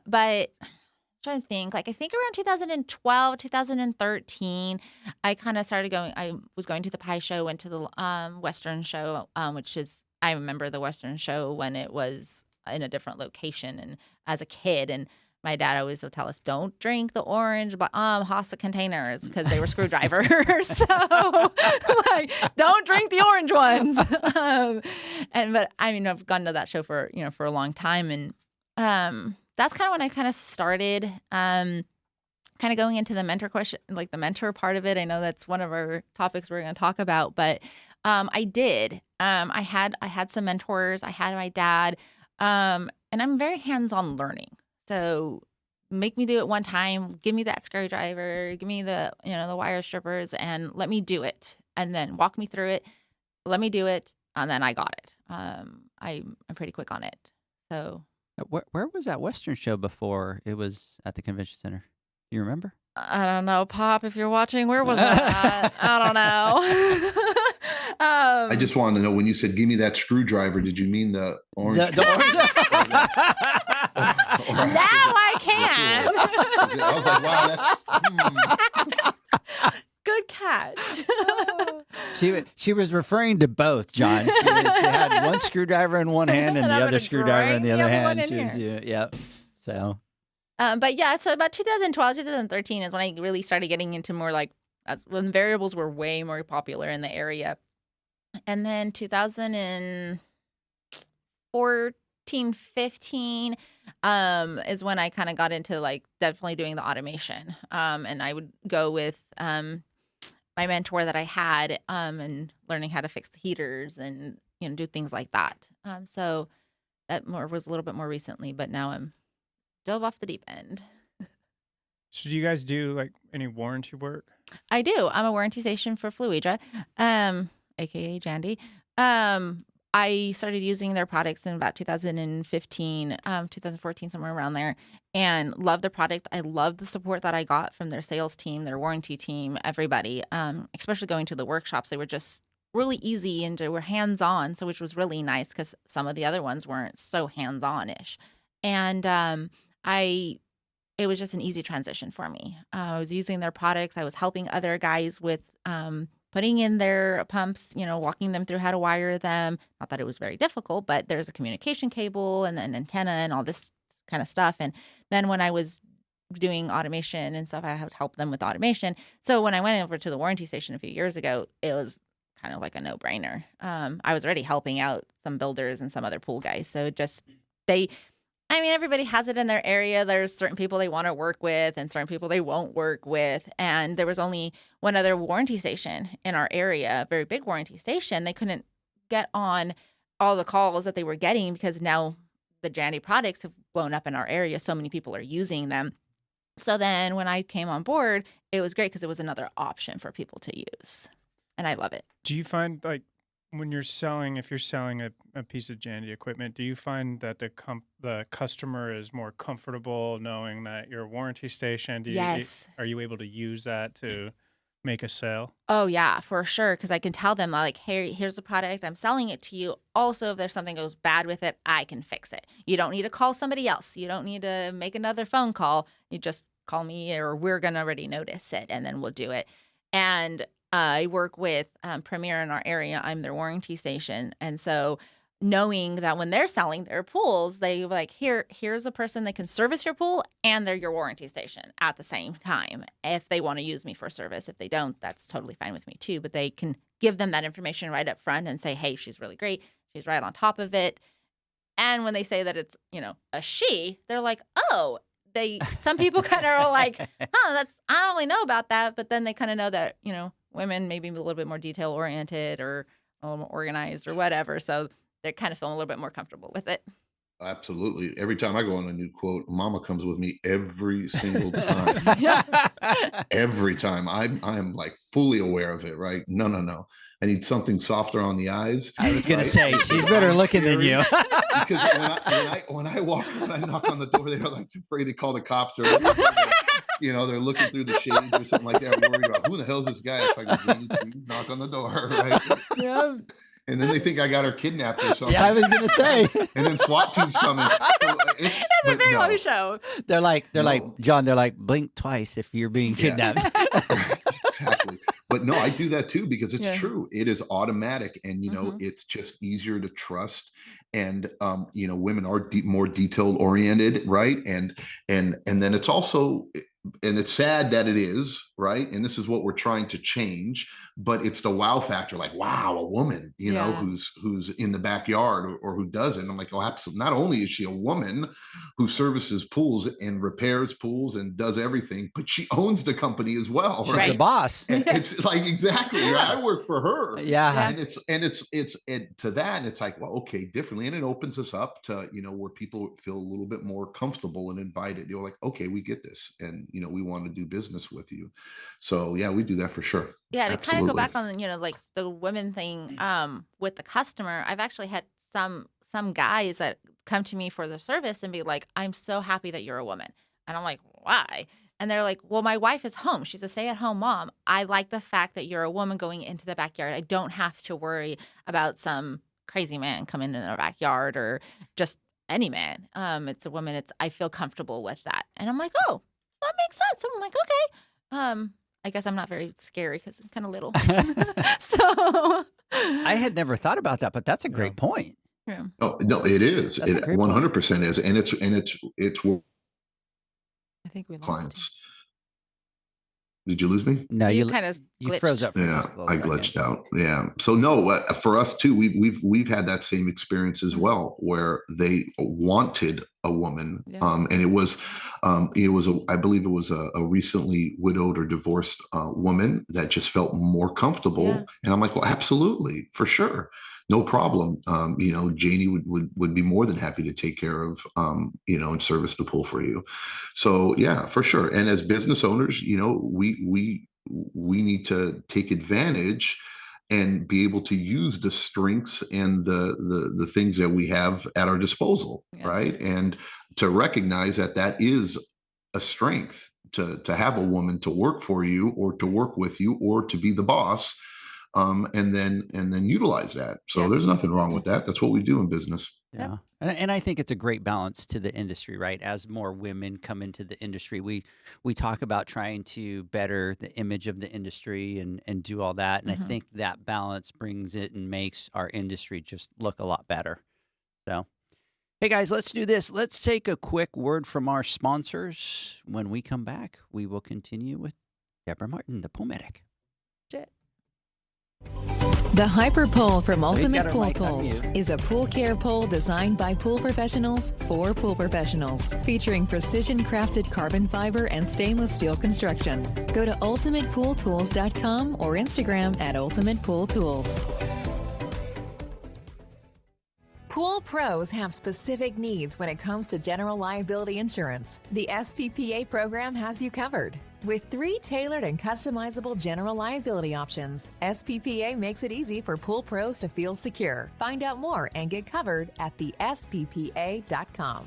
trying to think, I think around 2012, 2013, I kind of started going, I was going to the pie show, went to the Western show, which is I remember the Western show when it was in a different location and as a kid. And my dad always would tell us, don't drink the orange Hossa containers because they were screwdrivers. So, like, don't drink the orange ones. But I mean, I've gone to that show for a long time. And that's kind of when I kind of started kind of going into the mentor question, like the mentor part of it. I know that's one of our topics we're going to talk about, but I did. I had some mentors. I had my dad, and I'm very hands-on learning. So make me do it one time, give me that screwdriver, give me the wire strippers, and let me do it, and then walk me through it. Let me do it, and then I got it. I'm pretty quick on it. So Where was that Western show before it was at the convention center? Do you remember? I don't know, Pop. If you're watching, where was that? I don't know. I just wanted to know, when you said, give me that screwdriver, did you mean the orange? The orange. Now I can. I was like, wow, that's... Good catch. She was referring to both, John. She had one screwdriver in one hand and the other screwdriver in the other hand. Yeah. So. But yeah, so about 2012, 2013 is when I really started getting into more like when variables were way more popular in the area. And then 2014, 15 is when I kind of got into like definitely doing the automation. And I would go with my mentor that I had and learning how to fix the heaters and do things like that. So that was a little bit more recently, but now I'm dove off the deep end. So do you guys do like any warranty work? I do. I'm a warranty station for Fluidra, aka Jandy. I started using their products in about 2015, 2014, somewhere around there, and loved the product. I loved the support that I got from their sales team, their warranty team, everybody, especially going to the workshops. They were just really easy and they were hands-on, so which was really nice because some of the other ones weren't so hands-on-ish. And it was just an easy transition for me. I was using their products. I was helping other guys with putting in their pumps, walking them through how to wire them. Not that it was very difficult, but there's a communication cable and an antenna and all this kind of stuff. And then when I was doing automation and stuff, I had helped them with automation. So when I went over to the warranty station a few years ago, it was kind of like a no-brainer. I was already helping out some builders and some other pool guys. So everybody has it in their area. There's certain people they want to work with and certain people they won't work with. And there was only one other warranty station in our area, a very big warranty station. They couldn't get on all the calls that they were getting because now the Jandy products have blown up in our area. So many people are using them. So then when I came on board, it was great because it was another option for people to use. And I love it. Do you find like when if you're selling a piece of Jandy equipment, do you find that the customer is more comfortable knowing that you're a warranty station? Yes. Are you able to use that to make a sale? Oh, yeah, for sure. Because I can tell them, like, hey, here's the product. I'm selling it to you. Also, if there's something goes bad with it, I can fix it. You don't need to call somebody else. You don't need to make another phone call. You just call me or we're going to already notice it and then we'll do it. And I work with Premier in our area. I'm their warranty station. And so knowing that when they're selling their pools, they like, here's a person that can service your pool and they're your warranty station at the same time. If they want to use me for service, if they don't, that's totally fine with me too. But they can give them that information right up front and say, hey, she's really great. She's right on top of it. And when they say that it's, a she, they're like, oh, some people kind of are like, I don't really know about that. But then they kind of know that, women maybe a little bit more detail oriented or a little more organized or whatever. So they're kind of feeling a little bit more comfortable with it. Absolutely. Every time I go on a new quote, Mama comes with me every single time. Every time. I'm like fully aware of it, right? No. I need something softer on the eyes. I was going to say, she's better looking than you. Because when I knock on the door, they're like afraid to call the cops or they're looking through the shades or something like that. We're worried about who the hell is this guy? If I go, Jamie, please knock on the door, right? Yeah. And then they think I got her kidnapped or something. Yeah, I was going to say. And then SWAT team's coming. So it's a very long show. They're like, John, blink twice if you're being kidnapped. Exactly. But no, I do that too, because it's Yeah. true. It is automatic, and Mhm. it's just easier to trust. And women are more detail oriented, right? And then it's also, and it's sad that it is, right? And this is what we're trying to change, but it's the wow factor, like, wow, a woman, Yeah. who's in the backyard, or who doesn't. I'm like, oh, absolutely. Not only is she a woman who services pools and repairs pools and does everything, but she owns the company as well, She's right? the boss. And it's like, exactly, right? I work for her. Yeah. And it's to that, and it's like, well, okay, differently. And it opens us up to, where people feel a little bit more comfortable and invited. You're like, okay, we get this. And, we want to do business with you. So yeah, we do that for sure. Yeah, to kind of go Absolutely. back on, like the women thing, with the customer, I've actually had some guys that come to me for the service and be like, I'm so happy that you're a woman. And I'm like, why? And they're like, well, my wife is home. She's a stay-at-home mom. I like the fact that you're a woman going into the backyard. I don't have to worry about some crazy man coming in our backyard, or just any man. It's a woman. I feel comfortable with that. And I'm like, oh, that makes sense. I'm like, okay. I guess I'm not very scary because I'm kind of little. So I had never thought about that, but that's a great point. yeah. Oh, no, it is. That's a It great point. 100% is. And it's I think we lost clients. Did you lose me? No, You kind of you froze up. For Yeah, just a little I second. glitched out. Yeah. So no, for us too, we've had that same experience as well, where they wanted a woman, Yeah. and it was I believe it was a recently widowed or divorced woman that just felt more comfortable. Yeah. And I'm like, well, absolutely, for sure, no problem. Janie would be more than happy to take care of, and service the pool for you. So yeah, for sure. And as business owners, we need to take advantage and be able to use the strengths and the things that we have at our disposal, Yeah. right? And to recognize that is a strength, to have a woman to work for you, or to work with you, or to be the boss, and then utilize that. So Yeah. there's nothing wrong with that. That's what we do in business. Yeah. And I think it's a great balance to the industry, right? As more women come into the industry, we talk about trying to better the image of the industry and do all that. And I think that balance brings it and makes our industry just look a lot better. So, hey guys, let's do this. Let's take a quick word from our sponsors. When we come back, we will continue with Deborah Martin, the pool medic. The Hyper Pole from he's Ultimate got our Pool mic on Tools mute. is a pool care pole designed by pool professionals for pool professionals, featuring precision crafted carbon fiber and stainless steel construction. Go to ultimatepooltools.com or Instagram at Ultimate Pool Tools. Pool pros have specific needs when it comes to general liability insurance. The SPPA program has you covered. With 3 tailored and customizable general liability options, SPPA makes it easy for pool pros to feel secure. Find out more and get covered at thesppa.com.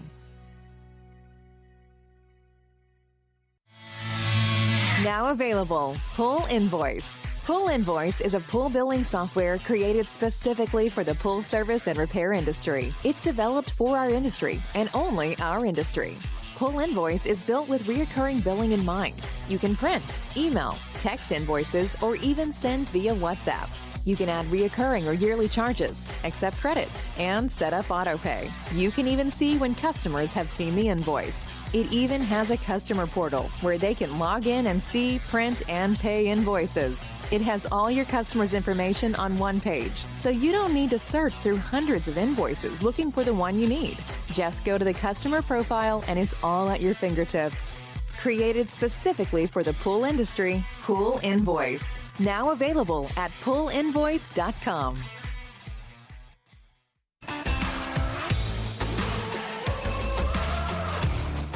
Now available, Pool Invoice. Pool Invoice is a pool billing software created specifically for the pool service and repair industry. It's developed for our industry and only our industry. Pool Invoice is built with recurring billing in mind. You can print, email, text invoices, or even send via WhatsApp. You can add reoccurring or yearly charges, accept credits, and set up autopay. You can even see when customers have seen the invoice. It even has a customer portal where they can log in and see, print, and pay invoices. It has all your customers' information on one page, so you don't need to search through hundreds of invoices looking for the one you need. Just go to the customer profile and it's all at your fingertips. Created specifically for the pool industry, Pool Invoice. Now available at poolinvoice.com.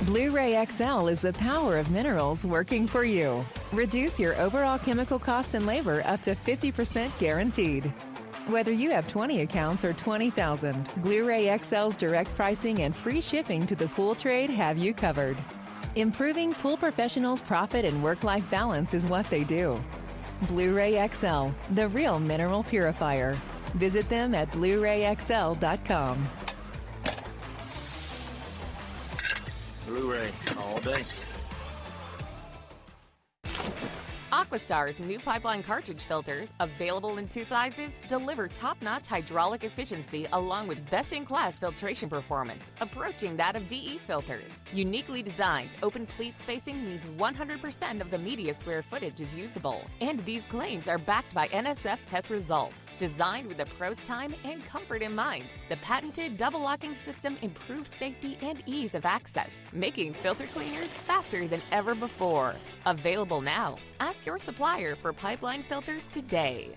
Blu-ray XL is the power of minerals working for you. Reduce your overall chemical costs and labor up to 50% guaranteed. Whether you have 20 accounts or 20,000, Blu-ray XL's direct pricing and free shipping to the pool trade have you covered. Improving pool professionals' profit and work-life balance is what they do. Blu-ray XL, the real mineral purifier. Visit them at BluRayXL.com. Blu-ray all day. Aquastar's new pipeline cartridge filters, available in 2 sizes, deliver top-notch hydraulic efficiency along with best-in-class filtration performance, approaching that of DE filters. Uniquely designed, open pleat spacing means 100% of the media square footage is usable. And these claims are backed by NSF test results. Designed with the pro's time and comfort in mind, the patented double locking system improves safety and ease of access, making filter cleaners faster than ever before. Available now. Ask your supplier for pipeline filters today.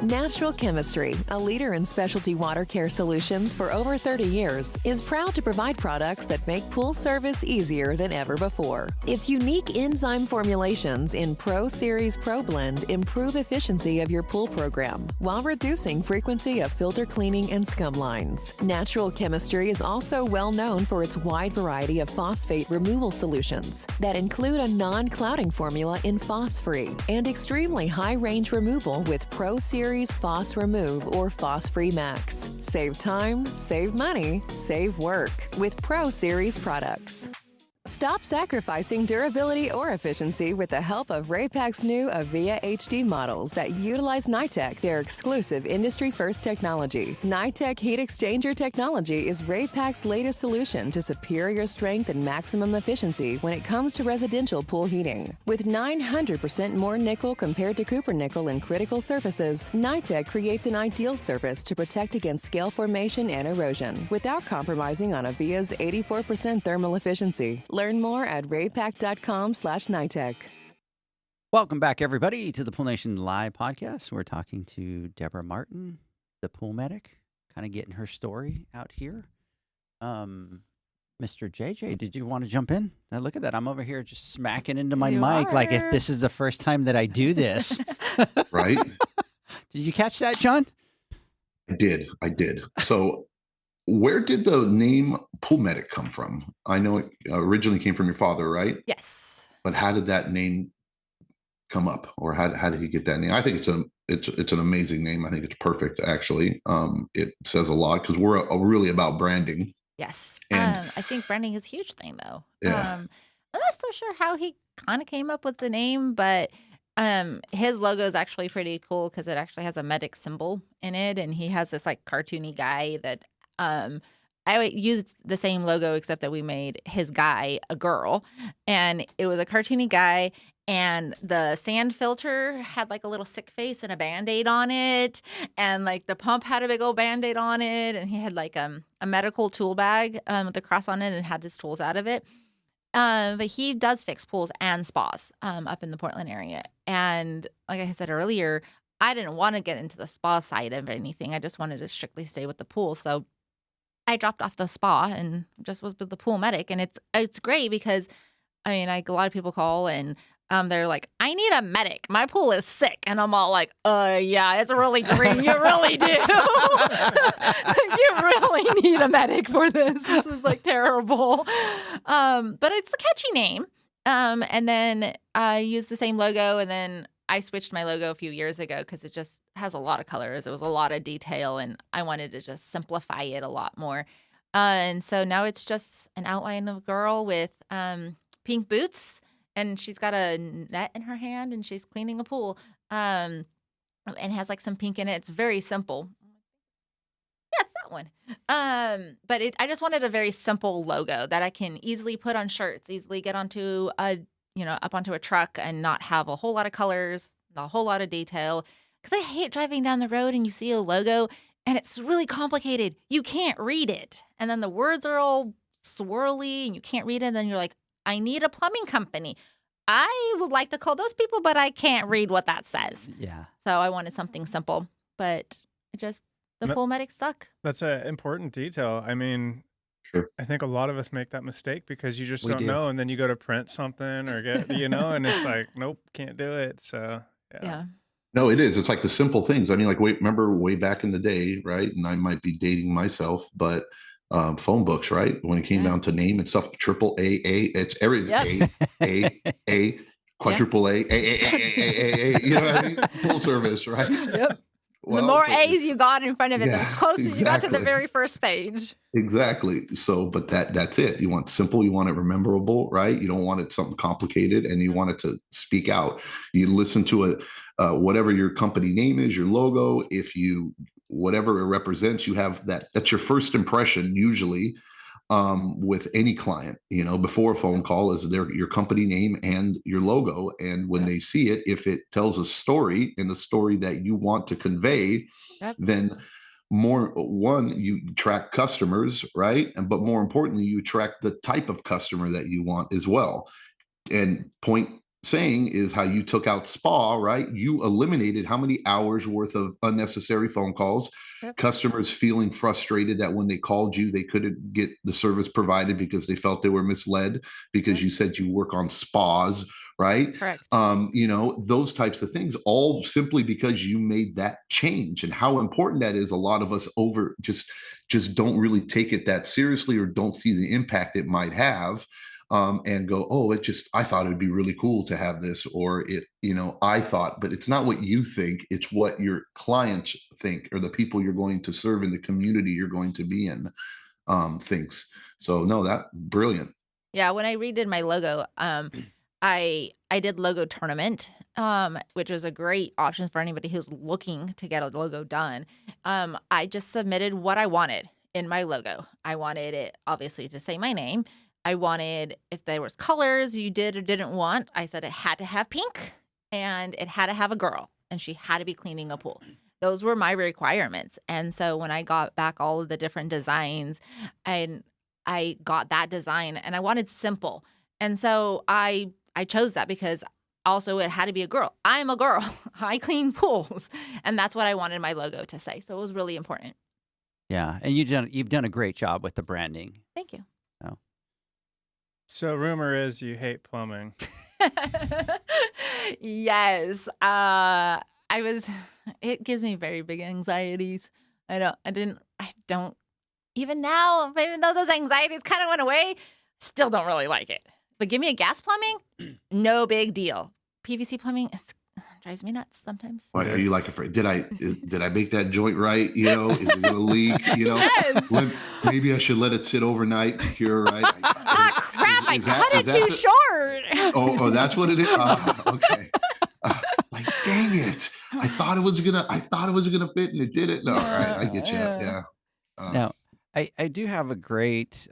Natural Chemistry, a leader in specialty water care solutions for over 30 years, is proud to provide products that make pool service easier than ever before. Its unique enzyme formulations in Pro Series Pro Blend improve efficiency of your pool program while reducing frequency of filter cleaning and scum lines. Natural Chemistry is also well known for its wide variety of phosphate removal solutions that include a non-clouding formula in Phos-Free and extremely high-range removal with Pro Series Phos Remove or Phos Free Max. Save time, save money, save work with Pro Series products. Stop sacrificing durability or efficiency with the help of Raypak's new Avia HD models that utilize NITEC, their exclusive industry-first technology. NITEC heat exchanger technology is Raypak's latest solution to superior strength and maximum efficiency when it comes to residential pool heating. With 900% more nickel compared to copper nickel in critical surfaces, NITEC creates an ideal surface to protect against scale formation and erosion without compromising on Avia's 84% thermal efficiency. Learn more at raypak.com/NITEC. Welcome back, everybody, to the Pool Nation Live podcast. We're talking to Deborah Martin, the pool medic, kind of getting her story out here. Mr. JJ, did you want to jump in? Now, look at that. I'm over here just smacking into my mic like if this is the first time that I do this. Right? Did you catch that, John? I did. So where did the name Pool Medic come from? I know it originally came from your father, right? Yes. But how did that name come up, or how did he get that name? I think it's an amazing name. I think it's perfect, actually. It says a lot because we're really about branding. Yes. And I think branding is a huge thing, though. Yeah. I'm not so sure how he kind of came up with the name, but his logo is actually pretty cool because it actually has a medic symbol in it, and he has this like cartoony guy that I used the same logo except that we made his guy a girl, and it was a cartoony guy, and the sand filter had like a little sick face and a Band-Aid on it, and like the pump had a big old Band-Aid on it, and he had like a medical tool bag with a cross on it and had his tools out of it. But he does fix pools and spas up in the Portland area. And like I said earlier, I didn't want to get into the spa side of anything. I just wanted to strictly stay with the pool. So I dropped off the spa and just was with the pool medic. And it's great because, I mean, a lot of people call and they're like, I need a medic. My pool is sick. And I'm all like, yeah, it's really green. You really do. You really need a medic for this. This is like terrible. But it's a catchy name. And then I used the same logo, and then I switched my logo a few years ago because it just has a lot of colors. It was a lot of detail, and I wanted to just simplify it a lot more. And so now it's just an outline of a girl with pink boots, and she's got a net in her hand, and she's cleaning a pool, and has like some pink in it. It's very simple. Yeah, it's that one. But I just wanted a very simple logo that I can easily put on shirts, easily get onto up onto a truck, and not have a whole lot of colors, a whole lot of detail. Because I hate driving down the road and you see a logo and it's really complicated. You can't read it. And then the words are all swirly and you can't read it. And then you're like, I need a plumbing company. I would like to call those people, but I can't read what that says. Yeah. So I wanted something simple, but the pool medic stuck. That's an important detail. I mean, Sure. I think a lot of us make that mistake because you just We don't do. know, and then you go to print something or get, and it's like, nope, can't do it. So Yeah. No, it is. It's like the simple things. I mean, like, remember way back in the day, right? And I might be dating myself, but phone books, right? When it came down to name and stuff, triple A, it's everything. Yep. A, quadruple A, you know what I mean? Full service, right? Yep. The more A's you got in front of it, the Yeah, closer you got to the exactly. very first page. Exactly. So, but that's it. You want simple, you want it memorable, right? You don't want it something complicated, and you want it to speak out. You listen to it, whatever your company name is, your logo, if you, whatever it represents, you have that. That's your first impression usually, with any client, before a phone call is your company name and your logo. And when they see it, if it tells a story and the story that you want to convey, then you track customers, right? But more importantly, you track the type of customer that you want as well. And point saying is how you took out spa, right? You eliminated how many hours worth of unnecessary phone calls, customers feeling frustrated that when they called you, they couldn't get the service provided because they felt they were misled because you said you work on spas, right? Correct. Those types of things, all simply because you made that change. And how important that is, a lot of us just don't really take it that seriously, or don't see the impact it might have. And go, I thought it'd be really cool to have this, or I thought, but it's not what you think, it's what your clients think, or the people you're going to serve in the community you're going to be in, thinks. So no, that brilliant. Yeah. When I redid my logo, I did logo tournament, which was a great option for anybody who's looking to get a logo done. I just submitted what I wanted in my logo. I wanted it obviously to say my name. I wanted, if there was colors you did or didn't want, I said it had to have pink, and it had to have a girl, and she had to be cleaning a pool. Those were my requirements. And so when I got back all of the different designs, and I got that design, and I wanted simple. And so I chose that because also it had to be a girl. I'm a girl. I clean pools. And that's what I wanted my logo to say. So it was really important. Yeah. And you've done a great job with the branding. Thank you. So rumor is you hate plumbing. Yes. It gives me very big anxieties. I don't, even now, even though those anxieties kind of went away, still don't really like it. But give me a gas plumbing, no big deal. PVC plumbing, it drives me nuts sometimes. Why are you like afraid? Did I make that joint right? Is it going to leak? Yes. Maybe I should let it sit overnight to cure, right? Crap! I cut it too short. Oh, that's what it is. Okay. Like, dang it! I thought it was gonna fit, and it didn't. No, all right, I get you. Yeah. Now, I do have a great.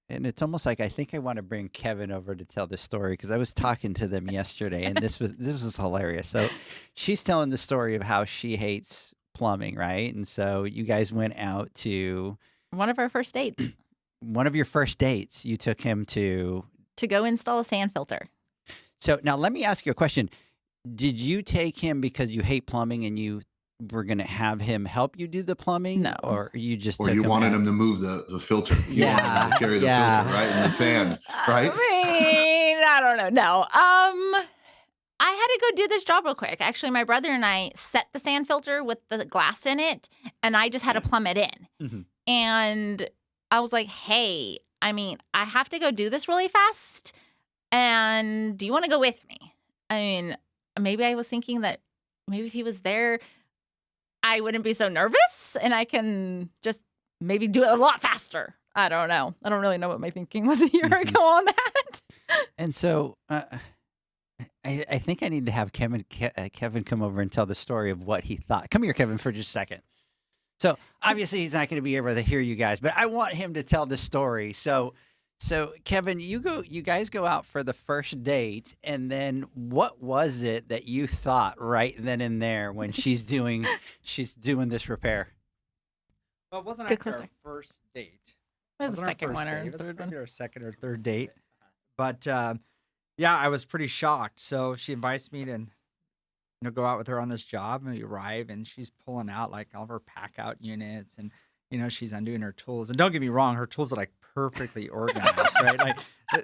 And it's almost like I think I want to bring Kevin over to tell this story, because I was talking to them yesterday, and this was hilarious. So she's telling the story of how she hates plumbing, right? And so you guys went out to one of our first dates. One of your first dates, you took him to go install a sand filter. So now let me ask you a question. Did you take him because you hate plumbing and you were going to have him help you do the plumbing? No. Or you just or you wanted him to move the filter. You wanted him to carry the filter, right? In the sand, right? I don't know. No. I had to go do this job real quick. Actually, my brother and I set the sand filter with the glass in it, and I just had to plumb it in. Mm-hmm. And I was like, hey, I have to go do this really fast. And do you want to go with me? Maybe I was thinking that maybe if he was there, I wouldn't be so nervous, and I can just maybe do it a lot faster. I don't know. I don't really know what my thinking was a year ago on that. And so I think I need to have Kevin come over and tell the story of what he thought. Come here, Kevin, for just a second. So obviously he's not going to be able to hear you guys, but I want him to tell the story. So Kevin, you guys go out for the first date, and then what was it that you thought right then and there when she's doing this repair? Well, it wasn't Get actually closer. our first date. It was Wasn't the our second first one or date. It was third one. maybe our second or third date. But yeah, I was pretty shocked. So she invites me to go out with her on this job, and we arrive, and she's pulling out like all of her pack out units, and she's undoing her tools. And don't get me wrong, her tools are like perfectly organized, right? Like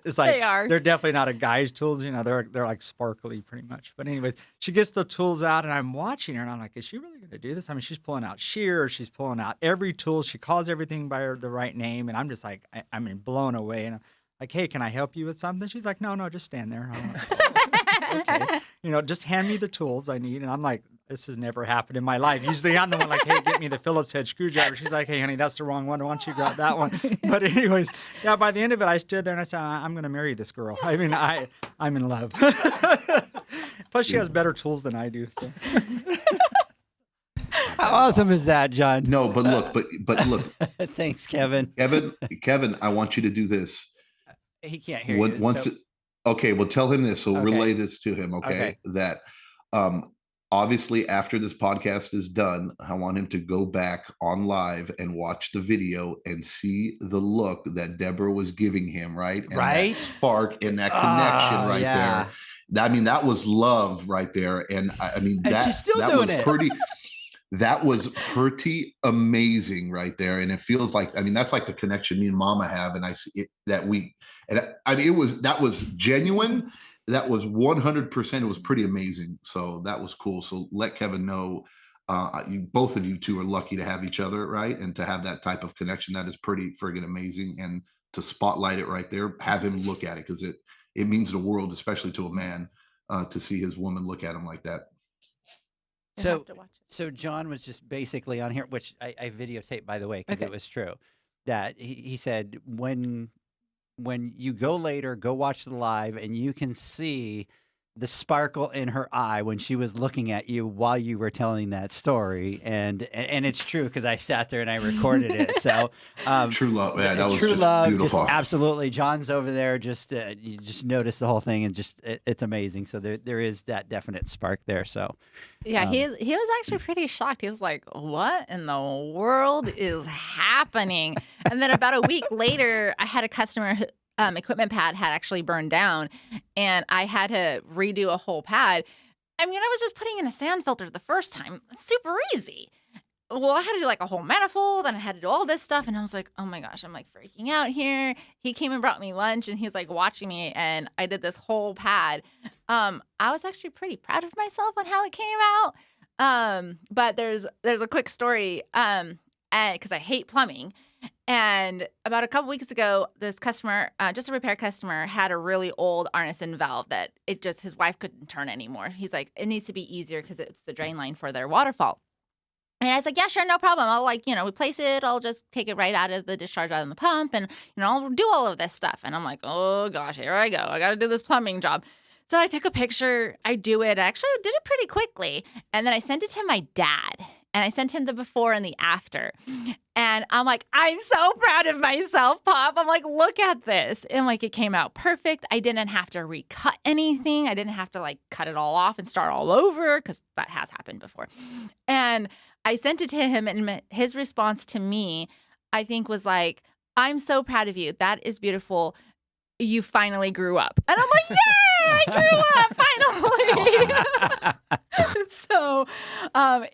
it's like They are. they're definitely not a guy's tools, they're like sparkly pretty much. But anyways, she gets the tools out, and I'm watching her, and I'm like, is she really gonna do this? She's pulling out shears, she's pulling out every tool, she calls everything by the right name, and I'm just like, blown away. And I'm like, hey, can I help you with something? She's like, no, just stand there. I'm like, okay. Just hand me the tools I need. And I'm like, this has never happened in my life. Usually I'm the one like, hey, get me the Phillips head screwdriver. She's like, hey, honey, that's the wrong one. Why don't you grab that one? But anyways, yeah, by the end of it, I stood there and I said, I'm going to marry this girl. I mean, I'm in love. Plus, she has better tools than I do. So. How awesome is that, John? No, but look. Thanks, Kevin. Kevin, I want you to do this. He can't hear you. Once so- okay, well, tell him this. So Okay. relay this to him, okay? That obviously after this podcast is done, I want him to go back on live and watch the video and see the look that Deborah was giving him, right? And Right. that spark and that connection right yeah. there. I mean, that was love right there. And I mean, And that, she's still that doing was it. pretty... That was pretty amazing right there. And it feels like, I mean, that's like the connection me and Mama have. And I see it that week. And I mean, that was genuine. That was 100%. It was pretty amazing. So that was cool. So let Kevin know, both of you two are lucky to have each other, right? And to have that type of connection, that is pretty friggin' amazing. And to spotlight it right there, have him look at it, because it means the world, especially to a man, to see his woman look at him like that. You'll have to watch it. So John was just basically on here, which I videotaped, by the way, because it was true, that he said, when you go later, go watch the live, and you can see the sparkle in her eye when she was looking at you while you were telling that story. And it's true, because I sat there and I recorded it. So True love. Yeah, that was true just love, beautiful. just absolutely. John's over there, just you just notice the whole thing, and just it's amazing. So there is that definite spark there. So Yeah, he was actually pretty shocked. He was like, "What in the world is happening?" And then about a week later, I had a customer who, equipment pad had actually burned down, and I had to redo a whole pad. I mean, I was just putting in a sand filter the first time. It's super easy. Well, I had to do like a whole manifold, and I had to do all this stuff, and I was like, oh my gosh, I'm like freaking out here. He came and brought me lunch, and he's like watching me, and I did this whole pad. I was actually pretty proud of myself on how it came out. But there's a quick story, and because I hate plumbing. And about a couple weeks ago, this customer, just a repair customer, had a really old Arneson valve that his wife couldn't turn anymore. He's like, it needs to be easier because it's the drain line for their waterfall. And I was like, yeah, sure, no problem. I'll replace it. I'll just take it right out of the discharge out of the pump, and I'll do all of this stuff. And I'm like, oh gosh, here I go. I got to do this plumbing job. So I took a picture. I do it. I actually did it pretty quickly, and then I sent it to my dad. And I sent him the before and the after. And I'm like, I'm so proud of myself, Pop. I'm like, look at this. And like, it came out perfect. I didn't have to recut anything. I didn't have to like cut it all off and start all over, because that has happened before. And I sent it to him, and his response to me, I think, was like, I'm so proud of you. That is beautiful. You finally grew up. And I'm like, yay, I grew up finally. So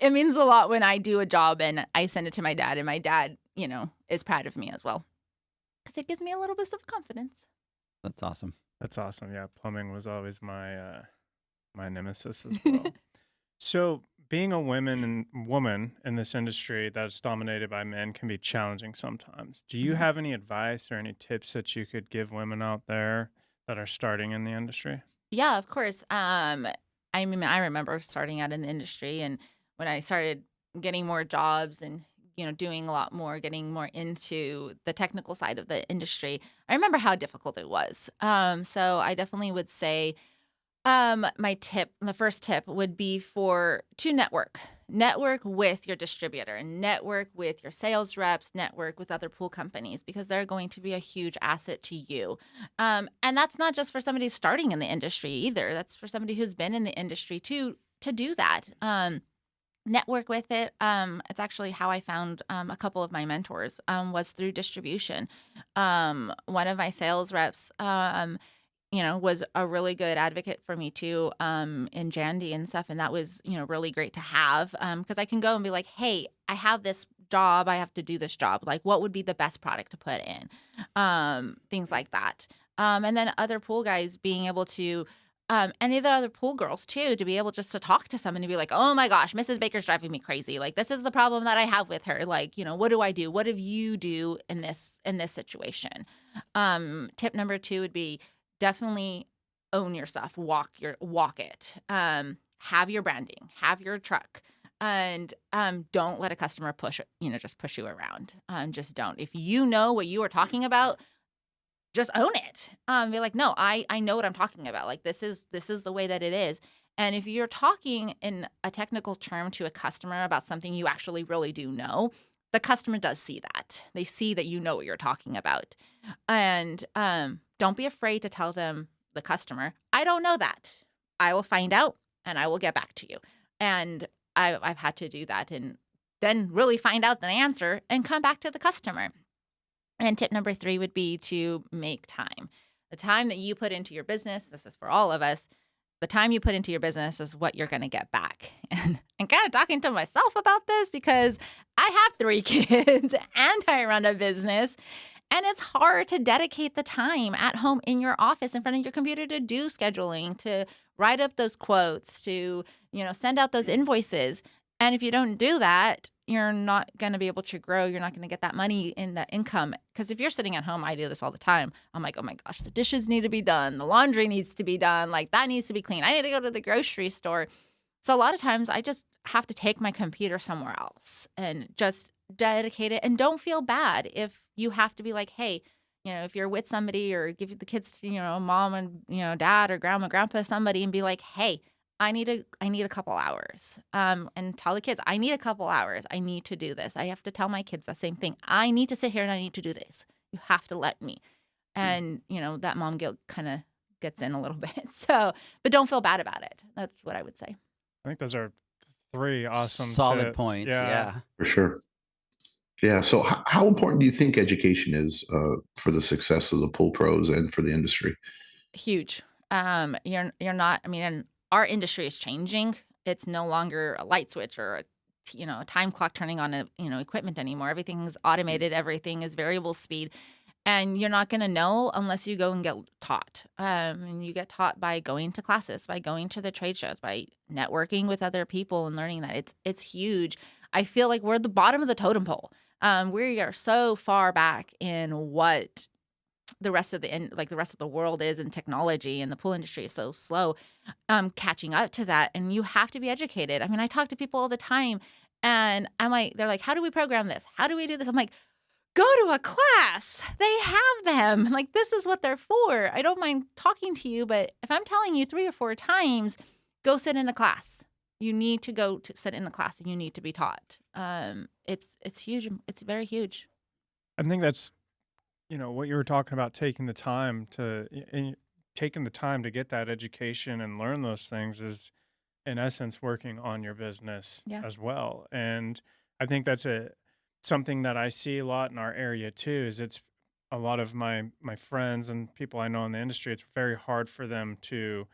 it means a lot when I do a job and I send it to my dad, and my dad, is proud of me as well, because it gives me a little bit of confidence. that's awesome. That's awesome. Yeah, plumbing was always my my nemesis as well. So being a woman in this industry that's dominated by men can be challenging sometimes. Do you have any advice or any tips that you could give women out there that are starting in the industry? Yeah, of course. I mean, I remember starting out in the industry, and when I started getting more jobs and doing a lot more, getting more into the technical side of the industry, I remember how difficult it was. So I definitely would say, the first tip would be to network with your distributor, network with your sales reps, network with other pool companies, because they're going to be a huge asset to you. And that's not just for somebody starting in the industry either. That's for somebody who's been in the industry to do that. Network with it. It's actually how I found a couple of my mentors, was through distribution. One of my sales reps, was a really good advocate for me too, in Jandy and stuff. And that was, really great to have, because I can go and be like, hey, I have this job. I have to do this job. Like, what would be the best product to put in? Things like that. And then other pool guys being able to, any of the other pool girls too, to be able just to talk to someone and be like, oh my gosh, Mrs. Baker's driving me crazy. Like, this is the problem that I have with her. Like, what do I do? What do you do in this situation? Tip number 2 would be, definitely own your stuff. Walk it. have your branding, have your truck, and don't let a customer just push you around. Just don't. If you know what you are talking about, just own it. Be like, no, I know what I'm talking about. Like this is the way that it is. And if you're talking in a technical term to a customer about something you actually really do know, the customer does see that. They see that you know what you're talking about. And don't be afraid to tell them, the customer, I don't know that. I will find out and I will get back to you. And I've had to do that and then really find out the answer and come back to the customer. And tip number 3 would be to make time. The time that you put into your business, this is for all of us, the time you put into your business is what you're going to get back. And I'm kind of talking to myself about this because I have 3 kids and I run a business. And it's hard to dedicate the time at home in your office in front of your computer to do scheduling, to write up those quotes, to, send out those invoices. And if you don't do that, you're not going to be able to grow. You're not going to get that money in the income. Because if you're sitting at home, I do this all the time. I'm like, oh my gosh, the dishes need to be done. The laundry needs to be done. Like that needs to be clean. I need to go to the grocery store. So a lot of times I just have to take my computer somewhere else and just dedicate it. And don't feel bad if you have to be like, hey, if you're with somebody or give the kids to, mom and, dad or grandma, grandpa, somebody and be like, hey, I need a couple hours. And tell the kids, I need a couple hours. I need to do this. I have to tell my kids the same thing. I need to sit here and I need to do this. You have to let me. And, that mom guilt kind of gets in a little bit. So, but don't feel bad about it. That's what I would say. I think those are 3 awesome solid tips. points. Yeah. For sure. Yeah. So how important do you think education is for the success of the pool pros and for the industry? Huge. You're not, and our industry is changing. It's no longer a light switch or a time clock turning on equipment anymore. Everything's automated. Everything is variable speed. And you're not going to know unless you go and get taught. And you get taught by going to classes, by going to the trade shows, by networking with other people and learning that. It's huge. I feel like we're at the bottom of the totem pole. We are so far back in what the rest of the world is in technology, and the pool industry is so slow catching up to that. And you have to be educated. I talk to people all the time and they're like, how do we program this? How do we do this? I'm like, go to a class. They have them. Like, this is what they're for. I don't mind talking to you, but if I'm telling you 3 or 4 times, go sit in a class. You need to go to sit in the class and you need to be taught. It's huge. It's very huge. I think that's, what you were talking about, taking the time to get that education and learn those things is, in essence, working on your business as well. And I think that's something that I see a lot in our area too. Is it's a lot of my friends and people I know in the industry. It's very hard for them to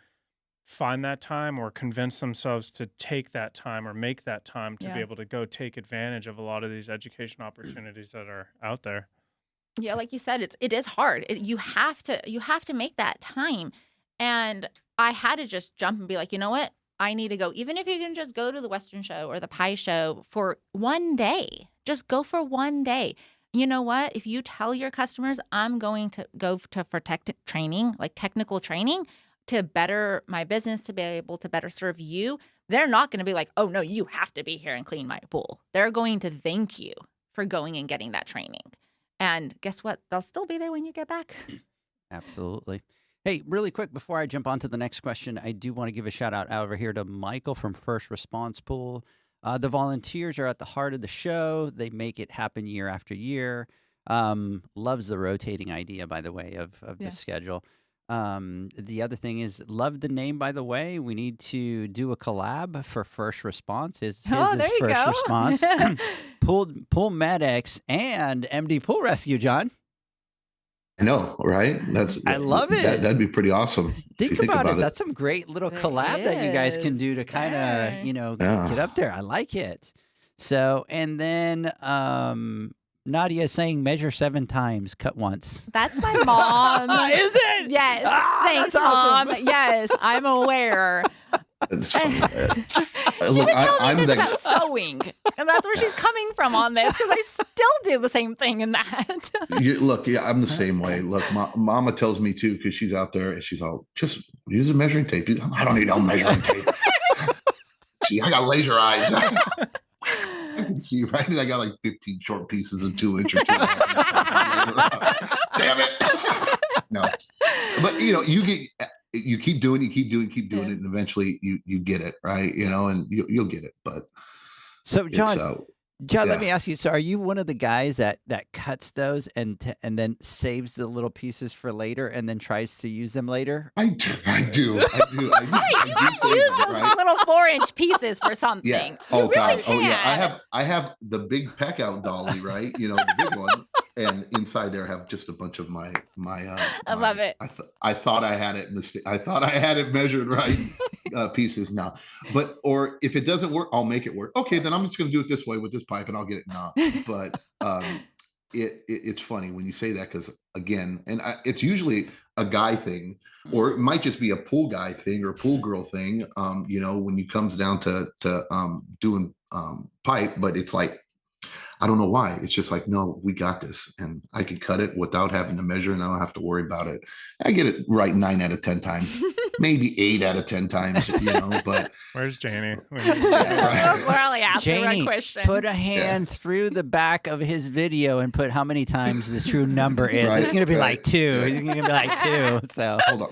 find that time or convince themselves to take that time or make that time to be able to go take advantage of a lot of these education opportunities that are out there. Yeah, like you said, it is hard. You have to make that time. And I had to just jump and be like, you know what? I need to go. Even if you can just go to the Western Show or the Pie Show for one day, just go for one day. You know what? If you tell your customers, I'm going to go for training, like technical training, to better my business, to be able to better serve you, they're not going to be like, oh, no, you have to be here and clean my pool. They're going to thank you for going and getting that training. And guess what? They'll still be there when you get back. Absolutely. Hey, really quick, before I jump on to the next question, I do want to give a shout out over here to Michael from First Response Pool. The volunteers are at the heart of the show. They make it happen year after year. Loves the rotating idea, by the way, of the schedule. The other thing is, love the name, by the way. We need to do a collab for First Response. His is First Response. Pool Medics and MD Pool Rescue, John. I know, right? I love it. That'd be pretty awesome. Think about it. That's some great little collab that you guys can do to kind of, get up there. I like it. So, and then Nadia is saying measure 7 times, cut once. That's my mom. Is it? Yes. Thanks, Mom. Awesome. Yes, I'm aware. She would tell me this about sewing, and that's where she's coming from on this, because I still do the same thing in that. I'm the same way. Look, Mama tells me too, because she's out there and she's all, just use a measuring tape. I don't need no measuring tape. see. I got laser eyes. I can see, right? And I got like 15 short pieces of 2 inch or 2. Damn it. No. But you keep doing it, and eventually you get it, right? And you'll get it. But So John, yeah. let me ask you. So, are you one of the guys that cuts those and then saves the little pieces for later, and then tries to use them later? I do. Hey, you use those little 4-inch pieces for something. Yeah. You Oh really God. can. Oh yeah. I have the big peck out dolly, right? The big one, and inside there I have just a bunch of my. I love it. I thought I had it I thought I had it measured right. Pieces now, or if it doesn't work, I'll make it work. Okay, then I'm just going to do it this way with this pipe, and I'll get it now. But it's funny when you say that, because again, it's usually a guy thing, or it might just be a pool guy thing or pool girl thing. When it comes down to doing pipe, but it's like, I don't know why. It's just like, no, we got this, and I can cut it without having to measure, and I don't have to worry about it. I get it right 9 out of 10 times, maybe 8 out of 10 times. But where's Janie? We're only asking Janie, one question. put a hand through the back of his video and put how many times the true number is. Right, It's going to be right, like 2. right. It's going to be like 2. So hold on.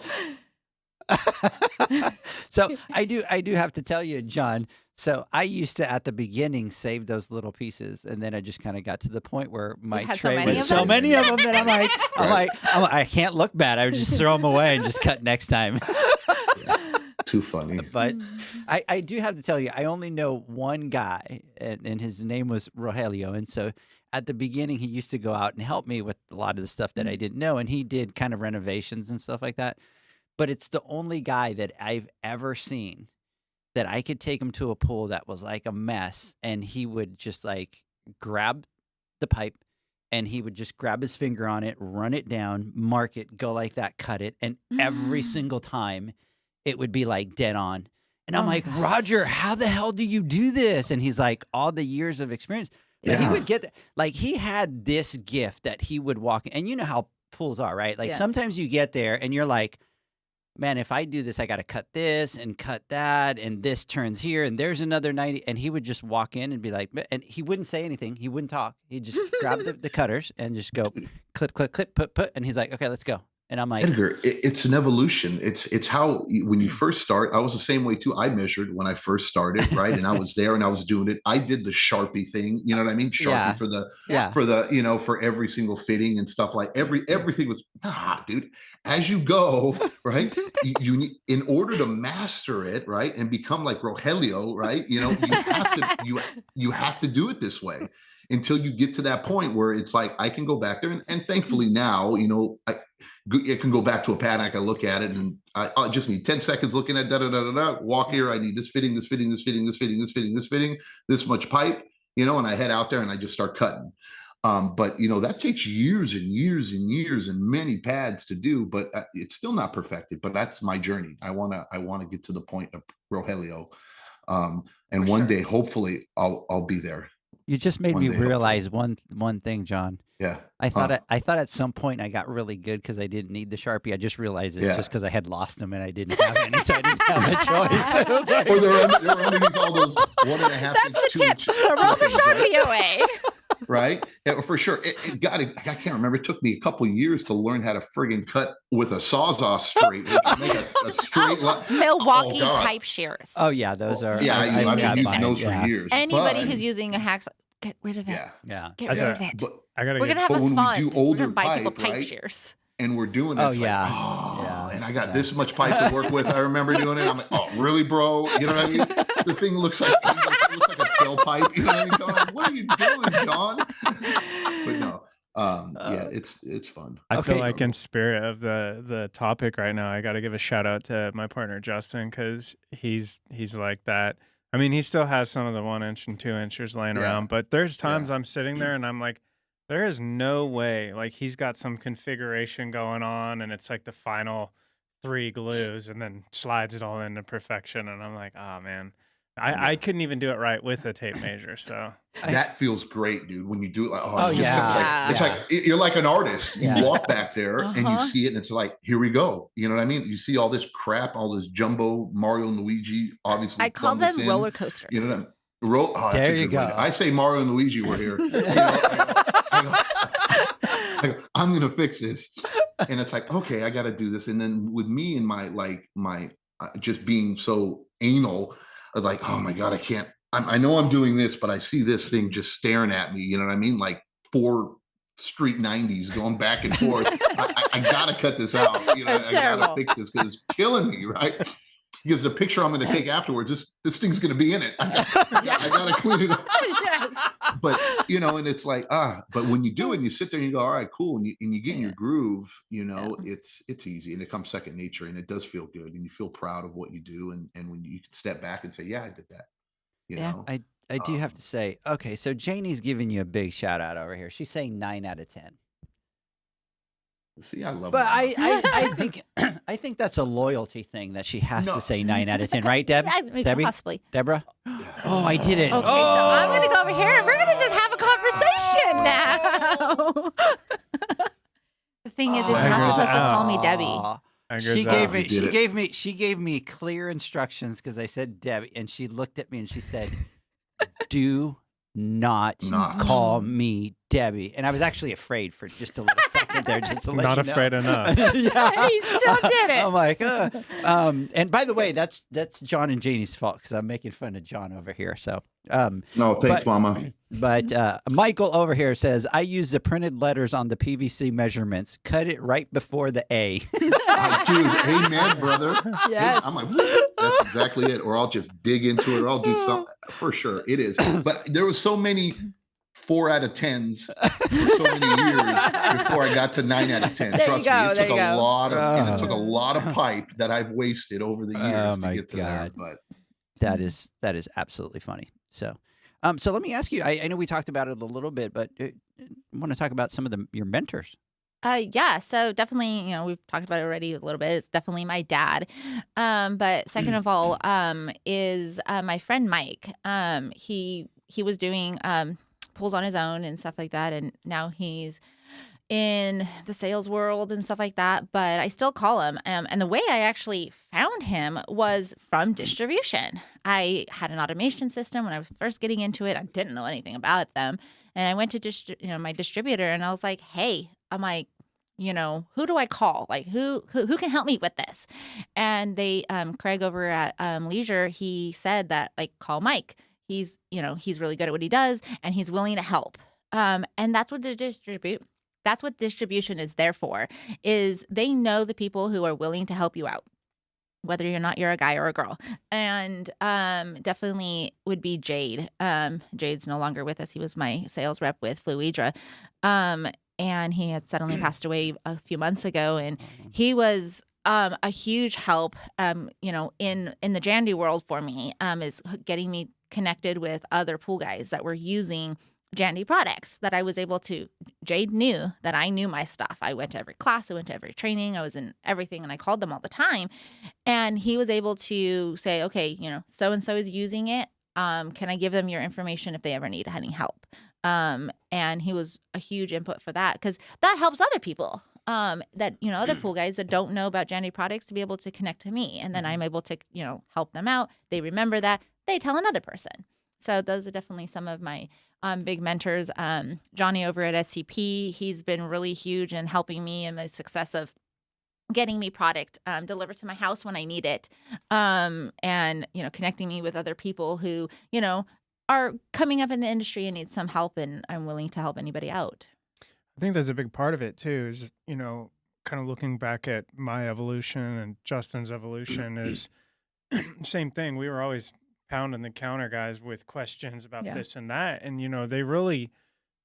So I do have to tell you, John. So I used to, at the beginning, save those little pieces, and then I just kind of got to the point where my had so tray many was of so them? many of them that I'm like, I can't look bad. I would just throw them away and just cut next time. Too funny. But I do have to tell you, I only know one guy, and his name was Rogelio. And so at the beginning, he used to go out and help me with a lot of the stuff that I didn't know, and he did kind of renovations and stuff like that. But it's the only guy that I've ever seen that I could take him to a pool that was like a mess, and he would just like grab the pipe, and he would just grab his finger on it, run it down, mark it, go like that, cut it, and every single time it would be like dead on. And I'm like, gosh. Roger, how the hell do you do this? And he's like, all the years of experience. But he Yeah. would get like, he had this gift that he would walk in, and you know how pools are, right? Like Yeah. sometimes you get there and you're like, man, if I do this, I got to cut this and cut that, and this turns here, and there's another 90. And he would just walk in and be like, and he wouldn't say anything. He wouldn't talk. He'd just grab the cutters and just go clip, clip, clip, put. And he's like, okay, let's go. And I'm like, Edgar, it's an evolution. It's how when you first start. I was the same way too. I measured when I first started, right? And I was there and I was doing it. I did the Sharpie thing. You know what I mean? Sharpie Yeah. for the yeah. for every single fitting and stuff like everything was dude. As you go, right? You need, in order to master it, right, and become like Rogelio, right? You have to do it this way until you get to that point where it's like I can go back there, and thankfully now, I can go back to a pad. I can look at it, and I just need 10 seconds looking at walk here. I need this fitting, this fitting, this fitting, this fitting, this fitting, this fitting, this much pipe, and I head out there and I just start cutting. But that takes years and years and years and many pads to do, but it's still not perfected. But that's my journey. I want to get to the point of Rogelio. And one day, hopefully I'll be there. You just made One me day, hopefully. realize one thing, John. Yeah. I thought at some point I got really good because I didn't need the Sharpie. I just realized it's Yeah. just because I had lost them and I didn't have any, so I didn't have a choice. It was like- Or they're underneath all those 1.5 That's inch, the 2 tip. inch Throw the clippings, right? Sharpie away. Right? Yeah, for sure. I can't remember. It took me a couple years to learn how to friggin' cut with a Sawzall straight. Make a straight line. Milwaukee Oh, God. pipe shears. Oh yeah, those are. Yeah, I've I've got been using mine, those yeah. for years. Anybody but- who's using a hacksaw, get rid of it. Yeah. Yeah. Get As rid a- of it. But I gotta We're get. gonna have But a when we fun. do We're older gonna buy people pipe, pipe right? shears. and we're doing it, Oh, it's yeah. like, oh, Yeah. and I got Yeah. this much pipe to work with. I remember doing it. I'm like, oh, really, bro? You know what I mean? The thing looks like a tailpipe. You know what I mean? I'm like, what are you doing, John? But no, yeah, it's fun. I feel Okay. like in spirit of the topic right now, I got to give a shout out to my partner Justin because he's like that. I mean, he still has some of the 1 inch and 2 inchers laying Yeah. around, but there's times Yeah. I'm sitting there and I'm like, there is no way. Like he's got some configuration going on, and it's like the final 3 glues, and then slides it all into perfection. And I'm like, oh man, I couldn't even do it right with a tape measure. So That feels great, dude. When you do it, like, Oh, it just yeah. comes like, it's like you're like an artist. Yeah. You walk back there and you Uh-huh. see it, and it's like, here we go. You know what I mean? You see all this crap, all this jumbo Mario and Luigi. Obviously, I call plumb this them in. roller coasters. You know what I mean? That's There a you good way go. to- I say Mario and Luigi were here. I go, I'm gonna fix this, and it's like, okay, I got to do this. And then with me and my just being so anal, like, oh my god, I can't. I know I'm doing this, but I see this thing just staring at me. You know what I mean? Like 4 Street 90s going back and forth. I gotta cut this out. You know, That's I gotta terrible. fix this because it's killing me, right? Because the picture I'm going to take afterwards, this thing's going to be in it. I gotta clean it up. Yes. But you know, and it's like but when you do it, and you sit there and you go, all right, cool, and you get in your groove. You know, it's easy, and it comes second nature, and it does feel good, and you feel proud of what you do, and when you can step back and say, yeah, I did that. You know, I do have to say, okay, so Janie's giving you a big shout out over here. She's saying 9 out of 10. see, I love. But that. I think I think that's a loyalty thing that she has No. to say 9 out of 10, right, Deb? Maybe Debbie? possibly. Deborah? Oh, I didn't. Okay, Oh! so I'm going to go over here and we're going to just have a conversation now. The thing is, Oh, you're not I supposed to agree. call me Debbie. Aw. I She agree gave with me You did it. she gave me clear instructions because I said Debbie, and she looked at me and she said, "Do not call me Debbie." And I was actually afraid for just a little second there, just to let Not you know. afraid enough. Yeah. He still did it. I'm like, and by the way, that's John and Janie's fault because I'm making fun of John over here. So, No, thanks, but- Mama. but Michael over here says, I use the printed letters on the PVC measurements. Cut it right before the A. Dude, amen, brother. Yes. I'm like, that's exactly it. Or I'll just dig into it, or I'll do something for sure. It is. But there was so many 4 out of 10s for so many years before I got to 9 out of 10. There you Trust go, me, it there took you a go. lot of and it Oh. took a lot of pipe that I've wasted over the years to my get to there. God. But That is absolutely funny. So, so let me ask you. I know we talked about it a little bit, but I want to talk about some of your mentors. Yeah, so definitely, we've talked about it already a little bit. It's definitely my dad. But second of all, is my friend Mike. He was doing pulls on his own and stuff like that, and now he's in the sales world and stuff like that. But I still call him. And the way I actually found him was from distribution. I had an automation system when I was first getting into it. I didn't know anything about them, and I went to my distributor, and I was like, "Hey," I'm like, who do I call? Like, who can help me with this? And they, Craig over at Leisure, he said that, like, call Mike. He's really good at what he does, and he's willing to help. And that's what that's what distribution is there for, is they know the people who are willing to help you out, whether you're a guy or a girl. And definitely would be Jade. Jade's no longer with us. He was my sales rep with Fluidra. And he had suddenly passed away a few months ago. And he was a huge help, in the Jandy world for me, is getting me connected with other pool guys that were using Jandy products that I was able to. Jade knew that I knew my stuff. I went to every class, I went to every training, I was in everything, and I called them all the time. And he was able to say, okay, so-and-so is using it. Can I give them your information if they ever need any help? And he was a huge input for that, because that helps other people, other pool guys that don't know about Jandy products to be able to connect to me. And then I'm able to, help them out. They remember that, they tell another person. So those are definitely some of my big mentors. Johnny over at SCP, he's been really huge in helping me in the success of getting me product delivered to my house when I need it. And, connecting me with other people who, are coming up in the industry and need some help, and I'm willing to help anybody out. I think that's a big part of it too, is, kind of looking back at my evolution and Justin's evolution is same thing. We were always pounding the counter guys with questions about this and that. And, they really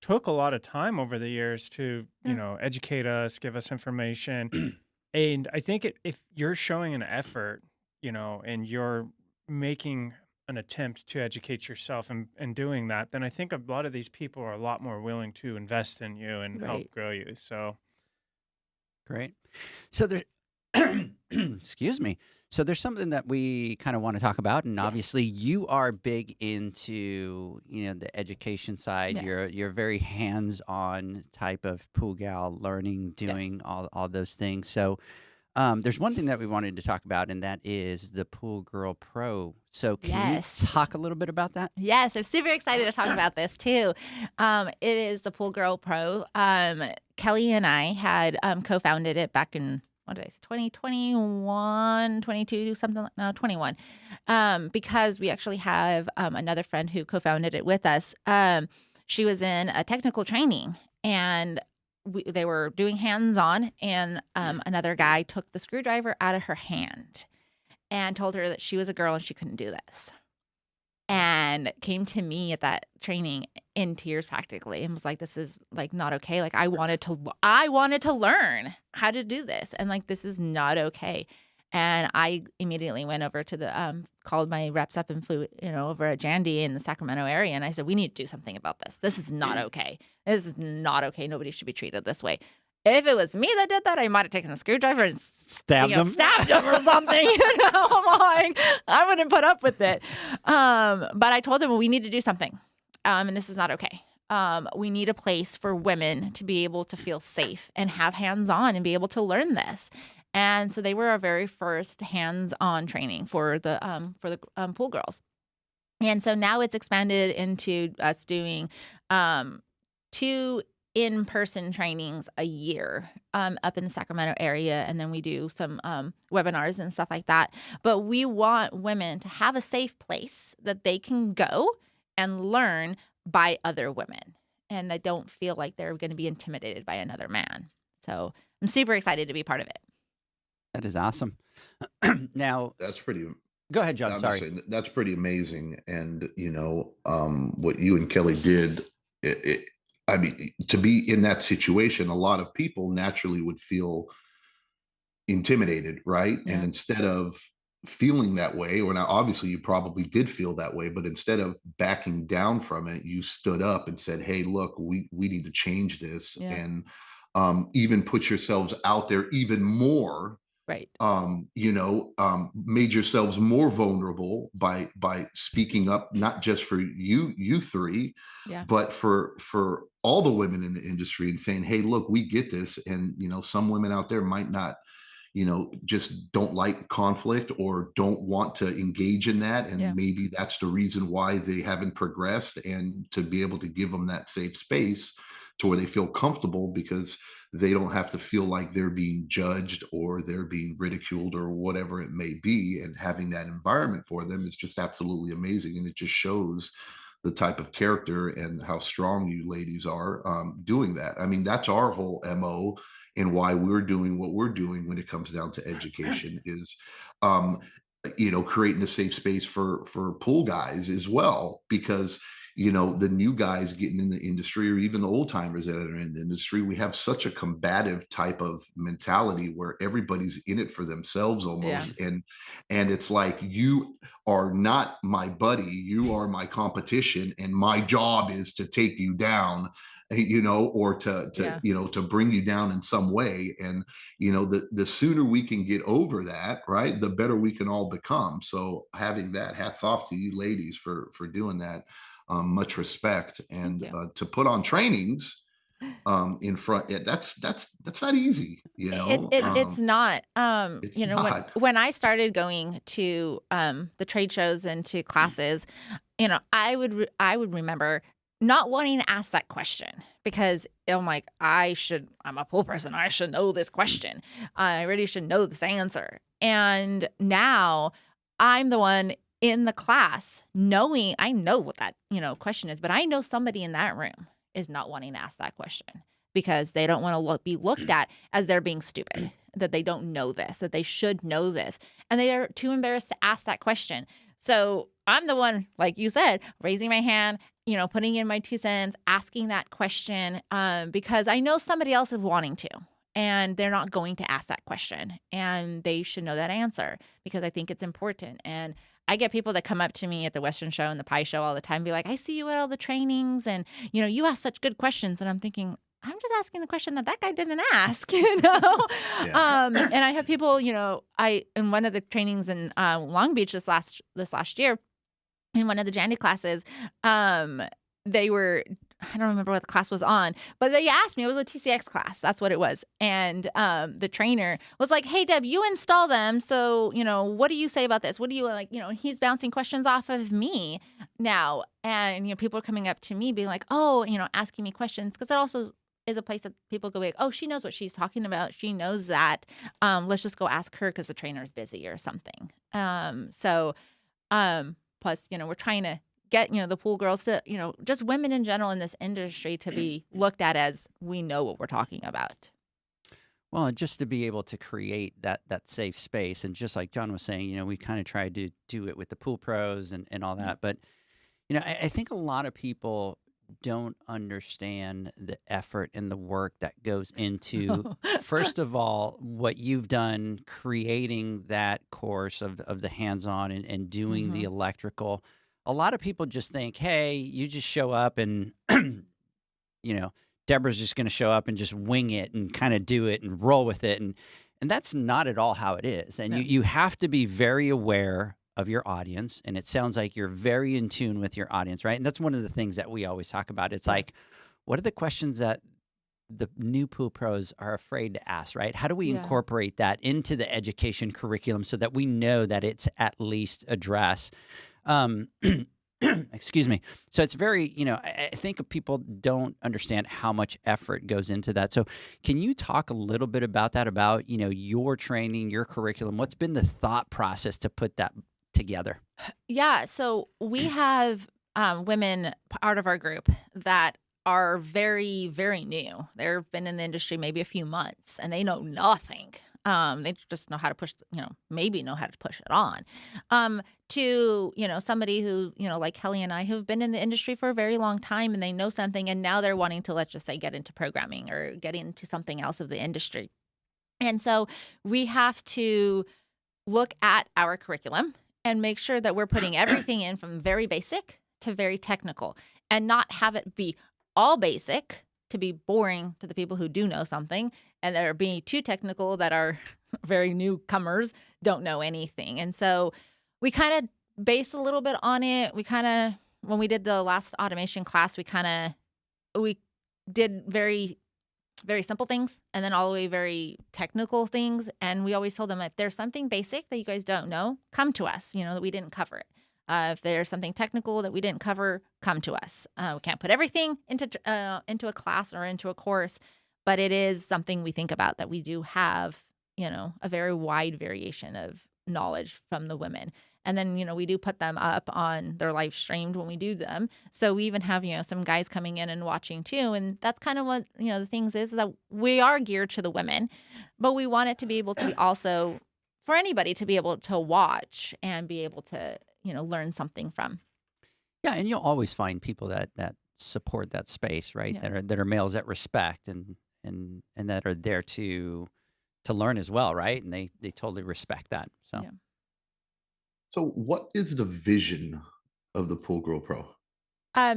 took a lot of time over the years to, educate us, give us information. And I think if you're showing an effort, and you're making an attempt to educate yourself and doing that, then I think a lot of these people are a lot more willing to invest in you and help grow you. So Great. So there's, excuse me. So there's something that we kind of want to talk about, and Yes. obviously you are big into the education side. Yes. You're a very hands-on type of pool gal, learning, Yes. doing all those things. So there's one thing that we wanted to talk about, and that is the Pool Girl Pro. So can Yes. you talk a little bit about that? Yes, I'm super excited to talk about this too. It is the Pool Girl Pro. Kelly and I had co-founded it back in, what did I say, 2021, 22, something like, no, 21. Because we actually have another friend who co-founded it with us. She was in a technical training, and they were doing hands-on, and another guy took the screwdriver out of her hand and told her that she was a girl and she couldn't do this. And came to me at that training in tears practically, and was like, this is like not okay. Like I wanted to learn how to do this, and like this is not okay. And I immediately went over to the called my reps up and flew over at Jandy in the Sacramento area, and I said, we need to do something about this. This is not okay. This is not okay. Nobody should be treated this way. If it was me that did that, I might have taken the screwdriver and Stabbed him. stabbed him or something. I'm like, I wouldn't put up with it. But I told them, well, we need to do something, and this is not okay. We need a place for women to be able to feel safe and have hands-on and be able to learn this. And so they were our very first hands-on training for the pool girls. And so now it's expanded into us doing 2 in-person trainings a year up in the Sacramento area. And then we do some webinars and stuff like that. But we want women to have a safe place that they can go and learn by other women. And they don't feel like they're going to be intimidated by another man. So I'm super excited to be part of it. That is awesome. Now, That's pretty. go ahead, John. I'm Sorry. just saying that's pretty amazing. And what you and Kelly did. I mean, to be in that situation, a lot of people naturally would feel intimidated, right? Yeah. And instead of feeling that way, or now obviously you probably did feel that way, but instead of backing down from it, you stood up and said, hey, look, we need to change this. Yeah. And even put yourselves out there even more. Right. Made yourselves more vulnerable by speaking up, not just for you three, Yeah. but for all the women in the industry, and saying, hey, look, we get this. And, some women out there might not, just don't like conflict or don't want to engage in that. And Yeah. maybe that's the reason why they haven't progressed, and to be able to give them that safe space to where they feel comfortable, because they don't have to feel like they're being judged or they're being ridiculed or whatever it may be. And having that environment for them is just absolutely amazing. And it just shows the type of character and how strong you ladies are doing that. I mean, that's our whole MO, and why we're doing what we're doing when it comes down to education is, creating a safe space for pool guys as well, because the new guys getting in the industry, or even the old timers that are in the industry, we have such a combative type of mentality where everybody's in it for themselves almost. Yeah. And it's like, you are not my buddy, you are my competition, and my job is to take you down, or to bring you down in some way. And the sooner we can get over that, right, the better we can all become. So having that, hats off to you ladies for doing that. Much respect. And to put on trainings in front, that's not easy, it's not. It's not. When I started going to the trade shows and to classes, I would remember not wanting to ask that question, because I'm like, I'm a pool person, I should know this question, I really should know this answer. And now I'm the one in the class I know what that question is, but I know somebody in that room is not wanting to ask that question because they don't want to be looked at as they're being stupid, that they don't know this, that they should know this, and they are too embarrassed to ask that question. So I'm the one, like you said, raising my hand, putting in my 2 cents, asking that question, because I know somebody else is wanting to, and they're not going to ask that question, and they should know that answer, because I think it's important. And I get people that come up to me at the Western Show and the Pie Show all the time, be like, I see you at all the trainings, and you ask such good questions. And I'm thinking, I'm just asking the question that guy didn't ask, you know? Yeah. And I have people, you know, in one of the trainings in Long Beach this last year, in one of the Jandy classes, they were, I don't remember what the class was on, but they asked me, it was a TCX class. That's what it was. And the trainer was like, hey, Deb, you install them. So, you know, what do you say about this? What do you like? You know, he's bouncing questions off of me now. And, you know, people are coming up to me being like, oh, you know, asking me questions. Because it also is a place that people go like, oh, she knows what she's talking about. She knows that. Let's just go ask her because the trainer's busy or something. Plus, you know, we're trying to get, you know, the pool girls to, you know, just women in general in this industry to be looked at as we know what we're talking about. Well, and just to be able to create that safe space, and just like John was saying, you know, we kind of tried to do it with the pool pros and all that. But, you know, I think a lot of people don't understand the effort and the work that goes into, first of all, what you've done creating that course of the hands-on and doing the electrical. A lot of people just think, hey, you just show up and, you know, Deborah's just going to show up and just wing it and kind of do it and roll with it. And that's not at all how it is. And No. you have to be very aware of your audience. And it sounds like you're very in tune with your audience, right? And that's one of the things that we always talk about. It's like, what are the questions that the new pool pros are afraid to ask, right? How do we incorporate that into the education curriculum so that we know that it's at least addressed? Excuse me. So it's very, you know, I think people don't understand how much effort goes into that. So can you talk a little bit about that, about, you know, your training, your curriculum? What's been the thought process to put that together? Yeah. So we have women part of our group that are very, very new. They've been in the industry maybe a few months and they know nothing. They just know how to push, you know, maybe know how to push it on. To, you know, somebody who, you know, like Kelly and I, who've been in the industry for a very long time and they know something and now they're wanting to, let's just say, get into programming or get into something else of the industry. And so we have to look at our curriculum and make sure that we're putting everything in from very basic to very technical and not have it be all basic to be boring to the people who do know something, and that are being too technical that are very newcomers don't know anything. And so we kind of base a little bit on it. We kind of, when we did the last automation class, we did very, very simple things and then all the way very technical things. And we always told them, if there's something basic that you guys don't know, come to us, you know, that we didn't cover it. If there's something technical that we didn't cover, come to us. We can't put everything into a class or into a course, but it is something we think about, that we do have, you know, a very wide variation of knowledge from the women. And then, you know, we do put them up on, they're live streamed when we do them. So we even have, you know, some guys coming in and watching too. And that's kind of what, you know, the things is that we are geared to the women, but we want it to be able to be also for anybody to be able to watch and be able to, you know, learn something from. Yeah, and you'll always find people that support that space, right? Yeah. That are males that respect and that are there to learn as well, right? And they totally respect that. So, Yeah. So what is the vision of the Pool Girl Pro?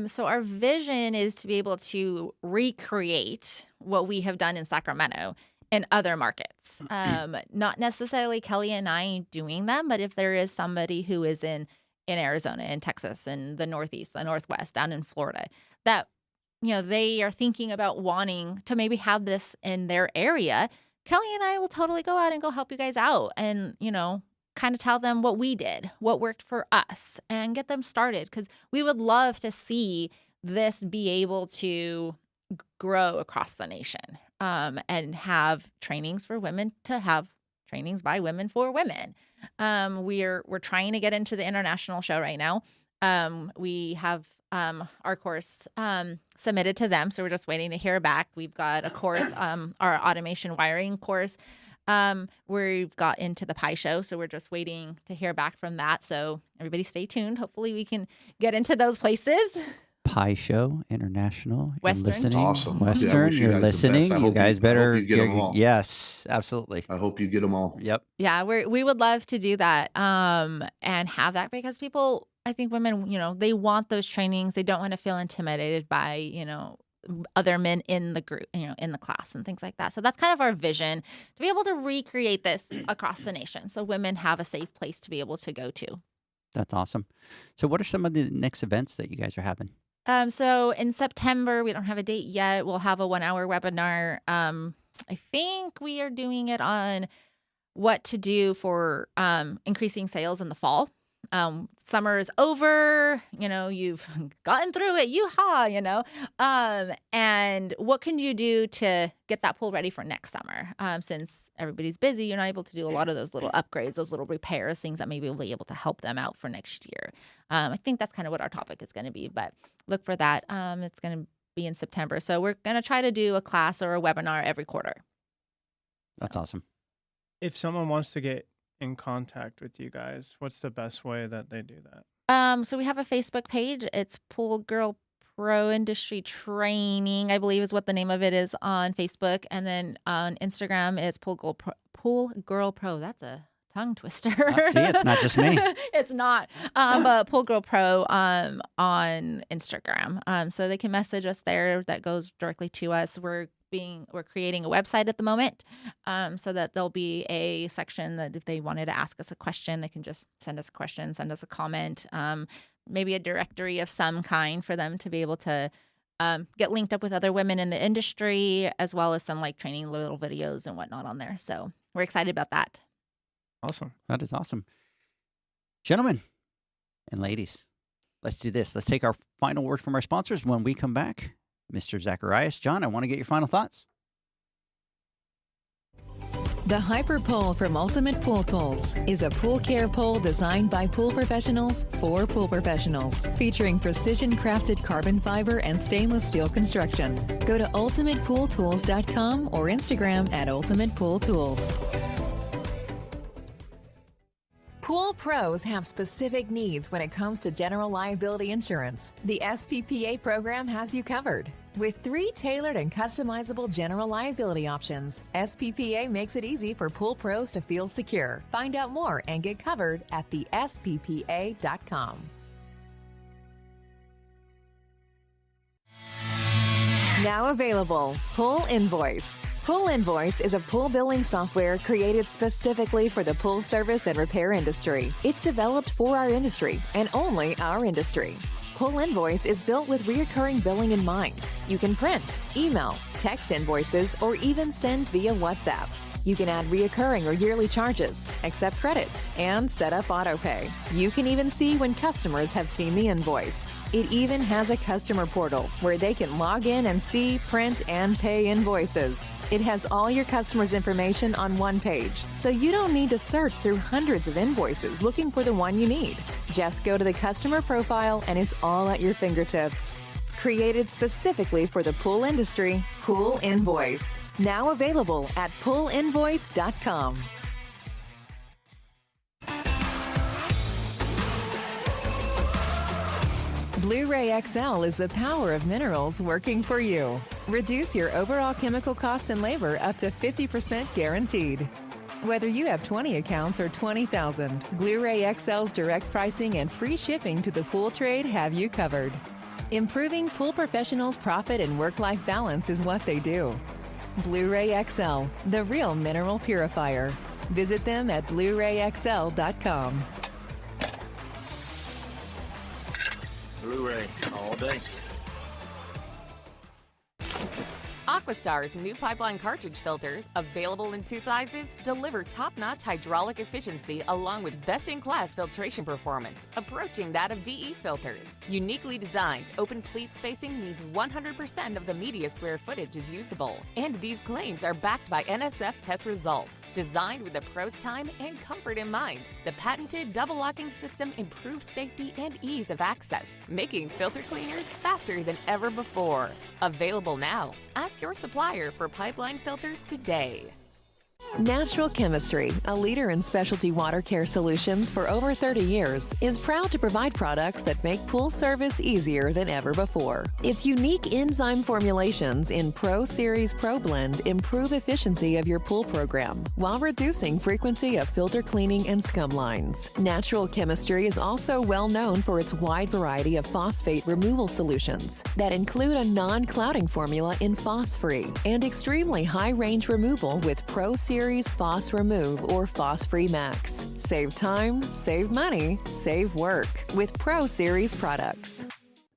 So our vision is to be able to recreate what we have done in Sacramento in other markets. Not necessarily Kelly and I doing them, but if there is somebody who is in Arizona, in Texas, in the Northeast, the Northwest, down in Florida, that, you know, they are thinking about wanting to maybe have this in their area, Kelly and I will totally go out and go help you guys out and, you know, kind of tell them what we did, what worked for us, and get them started, because we would love to see this be able to grow across the nation, and have trainings for women, to have trainings by women for women. We're trying to get into the international show right now. We have our course submitted to them, so we're just waiting to hear back. We've got a course, our automation wiring course. We've got into the pie show, so we're just waiting to hear back from that. So everybody stay tuned. Hopefully we can get into those places. Pie Show International. You're Western. listening. Awesome. Western, Yeah, I wish you you're guys the listening. best. I You hope guys I better hope you get 'em all. Yes, absolutely. I hope you get them all. Yep. Yeah, we would love to do that, and have that, because people, I think women, you know, they want those trainings. They don't want to feel intimidated by, you know, other men in the group, in the class and things like that. So that's kind of our vision, to be able to recreate this across the nation so women have a safe place to be able to go to. That's awesome. So what are some of the next events that you guys are having? So in September, we don't have a date yet. We'll have a 1-hour webinar. I think we are doing it on what to do for increasing sales in the fall. Summer is over, you've gotten through it, and what can you do to get that pool ready for next summer? Since everybody's busy, you're not able to do a lot of those little upgrades, those little repairs, things that maybe will be able to help them out for next year. I think that's kind of what our topic is going to be, but look for that. It's going to be in September. So we're going to try to do a class or a webinar every quarter. That's awesome. If someone wants to get in contact with you guys, what's the best way that they do that? So we have a Facebook page. It's Pool Girl Pro Industry Training, I believe is what the name of it is on Facebook. And then on Instagram, it's Pool Girl Pro. That's a tongue twister. See, it's not just me. It's not. But Pool Girl Pro on Instagram. So they can message us there. That goes directly to us. We're creating a website at the moment, so that there'll be a section that if they wanted to ask us a question, they can just send us a question, send us a comment, maybe a directory of some kind for them to be able to get linked up with other women in the industry, as well as some like training little videos and whatnot on there. So we're excited about that. Awesome. That is awesome. Gentlemen and ladies, let's do this. Let's take our final word from our sponsors. When we come back, Mr. Zacharias, John, I want to get your final thoughts. The Hyper Pole from Ultimate Pool Tools is a pool care pole designed by pool professionals for pool professionals, featuring precision-crafted carbon fiber and stainless steel construction. Go to ultimatepooltools.com or Instagram at Ultimate Pool Tools. Pool pros have specific needs when it comes to general liability insurance. The SPPA program has you covered. With 3 tailored and customizable general liability options, SPPA makes it easy for pool pros to feel secure. Find out more and get covered at thesppa.com. Now available, Pool Invoice. Pool Invoice is a pool billing software created specifically for the pool service and repair industry. It's developed for our industry and only our industry. Pool Invoice is built with recurring billing in mind. You can print, email, text invoices, or even send via WhatsApp. You can add reoccurring or yearly charges, accept credits, and set up autopay. You can even see when customers have seen the invoice. It even has a customer portal where they can log in and see, print, and pay invoices. It has all your customers' information on one page, so you don't need to search through hundreds of invoices looking for the one you need. Just go to the customer profile and it's all at your fingertips. Created specifically for the pool industry, Pool Invoice. Now available at poolinvoice.com. Blu-ray XL is the power of minerals working for you. Reduce your overall chemical costs and labor up to 50% guaranteed. Whether you have 20 accounts or 20,000, Blu-ray XL's direct pricing and free shipping to the pool trade have you covered. Improving pool professionals' profit and work-life balance is what they do. Blu-ray XL, the real mineral purifier. Visit them at BluRayXL.com. Blu-ray all day. Aquastar's new pipeline cartridge filters, available in 2 sizes, deliver top-notch hydraulic efficiency along with best-in-class filtration performance, approaching that of DE filters. Uniquely designed, open pleat spacing means 100% of the media square footage is usable. And these claims are backed by NSF test results. Designed with the pro's time and comfort in mind, the patented double locking system improves safety and ease of access, making filter cleaners faster than ever before. Available now. Ask your supplier for pipeline filters today. Natural Chemistry, a leader in specialty water care solutions for over 30 years, is proud to provide products that make pool service easier than ever before. Its unique enzyme formulations in Pro Series Pro Blend improve efficiency of your pool program while reducing frequency of filter cleaning and scum lines. Natural Chemistry is also well known for its wide variety of phosphate removal solutions that include a non-clouding formula in Phos-Free and extremely high-range removal with Pro Series Phos Remove or Phos-Free Max. Save time, save money, save work with Pro Series products.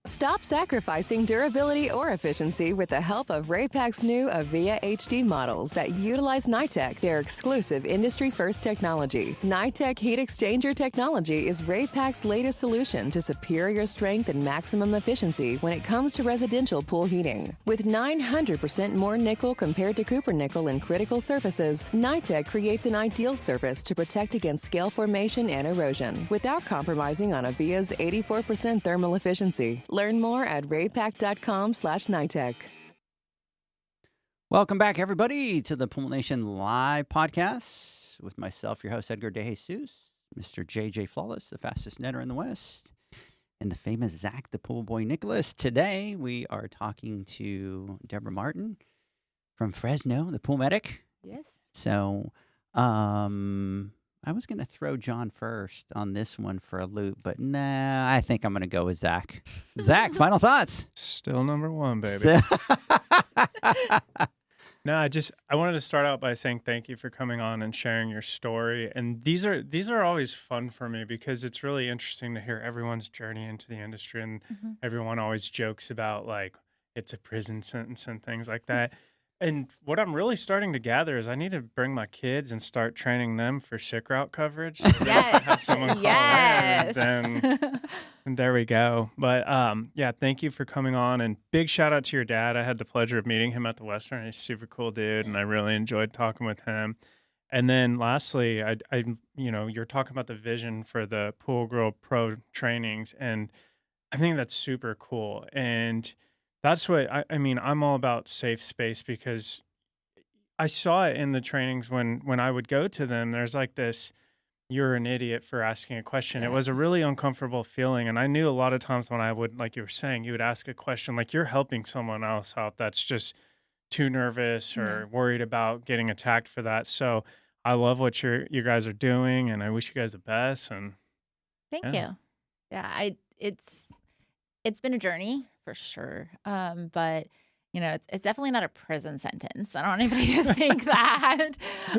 Stop sacrificing durability or efficiency with the help of Raypak's new Avia HD models that utilize NITEC, their exclusive industry-first technology. NITEC heat exchanger technology is Raypak's latest solution to superior strength and maximum efficiency when it comes to residential pool heating. With 900% more nickel compared to copper nickel in critical surfaces, NITEC creates an ideal surface to protect against scale formation and erosion without compromising on Avia's 84% thermal efficiency. Learn more at raypak.com/NITEC. Welcome back, everybody, to the Pool Nation Live podcast with myself, your host, Edgar De Jesus, Mr. JJ Flawless, the fastest netter in the West, and the famous Zach, the pool boy Nicholas. Today, we are talking to Deborah Martin from Fresno, the pool medic. Yes. So, I was going to throw John first on this one for a loop, but nah, I think I'm going to go with Zach. Zach, final thoughts? Still number one, baby. No, I wanted to start out by saying thank you for coming on and sharing your story. And these are always fun for me because it's really interesting to hear everyone's journey into the industry. And everyone always jokes about like it's a prison sentence and things like that. And what I'm really starting to gather is I need to bring my kids and start training them for sick route coverage. So Yes. have someone call Yes. in, and there we go. But yeah, thank you for coming on. And big shout out to your dad. I had the pleasure of meeting him at the Western. He's a super cool dude, and I really enjoyed talking with him. And then lastly, I you're talking about the vision for the Pool Girl Pro trainings, and I think that's super cool. And that's what I mean. I'm all about safe space because I saw it in the trainings when I would go to them. There's like this, you're an idiot for asking a question. It was a really uncomfortable feeling. And I knew a lot of times when I would, like you were saying, you would ask a question like you're helping someone else out that's just too nervous or worried about getting attacked for that. So I love what you guys are doing, and I wish you guys the best. And Thank you. Yeah, it's been a journey for sure. But it's definitely not a prison sentence. I don't want anybody to think that.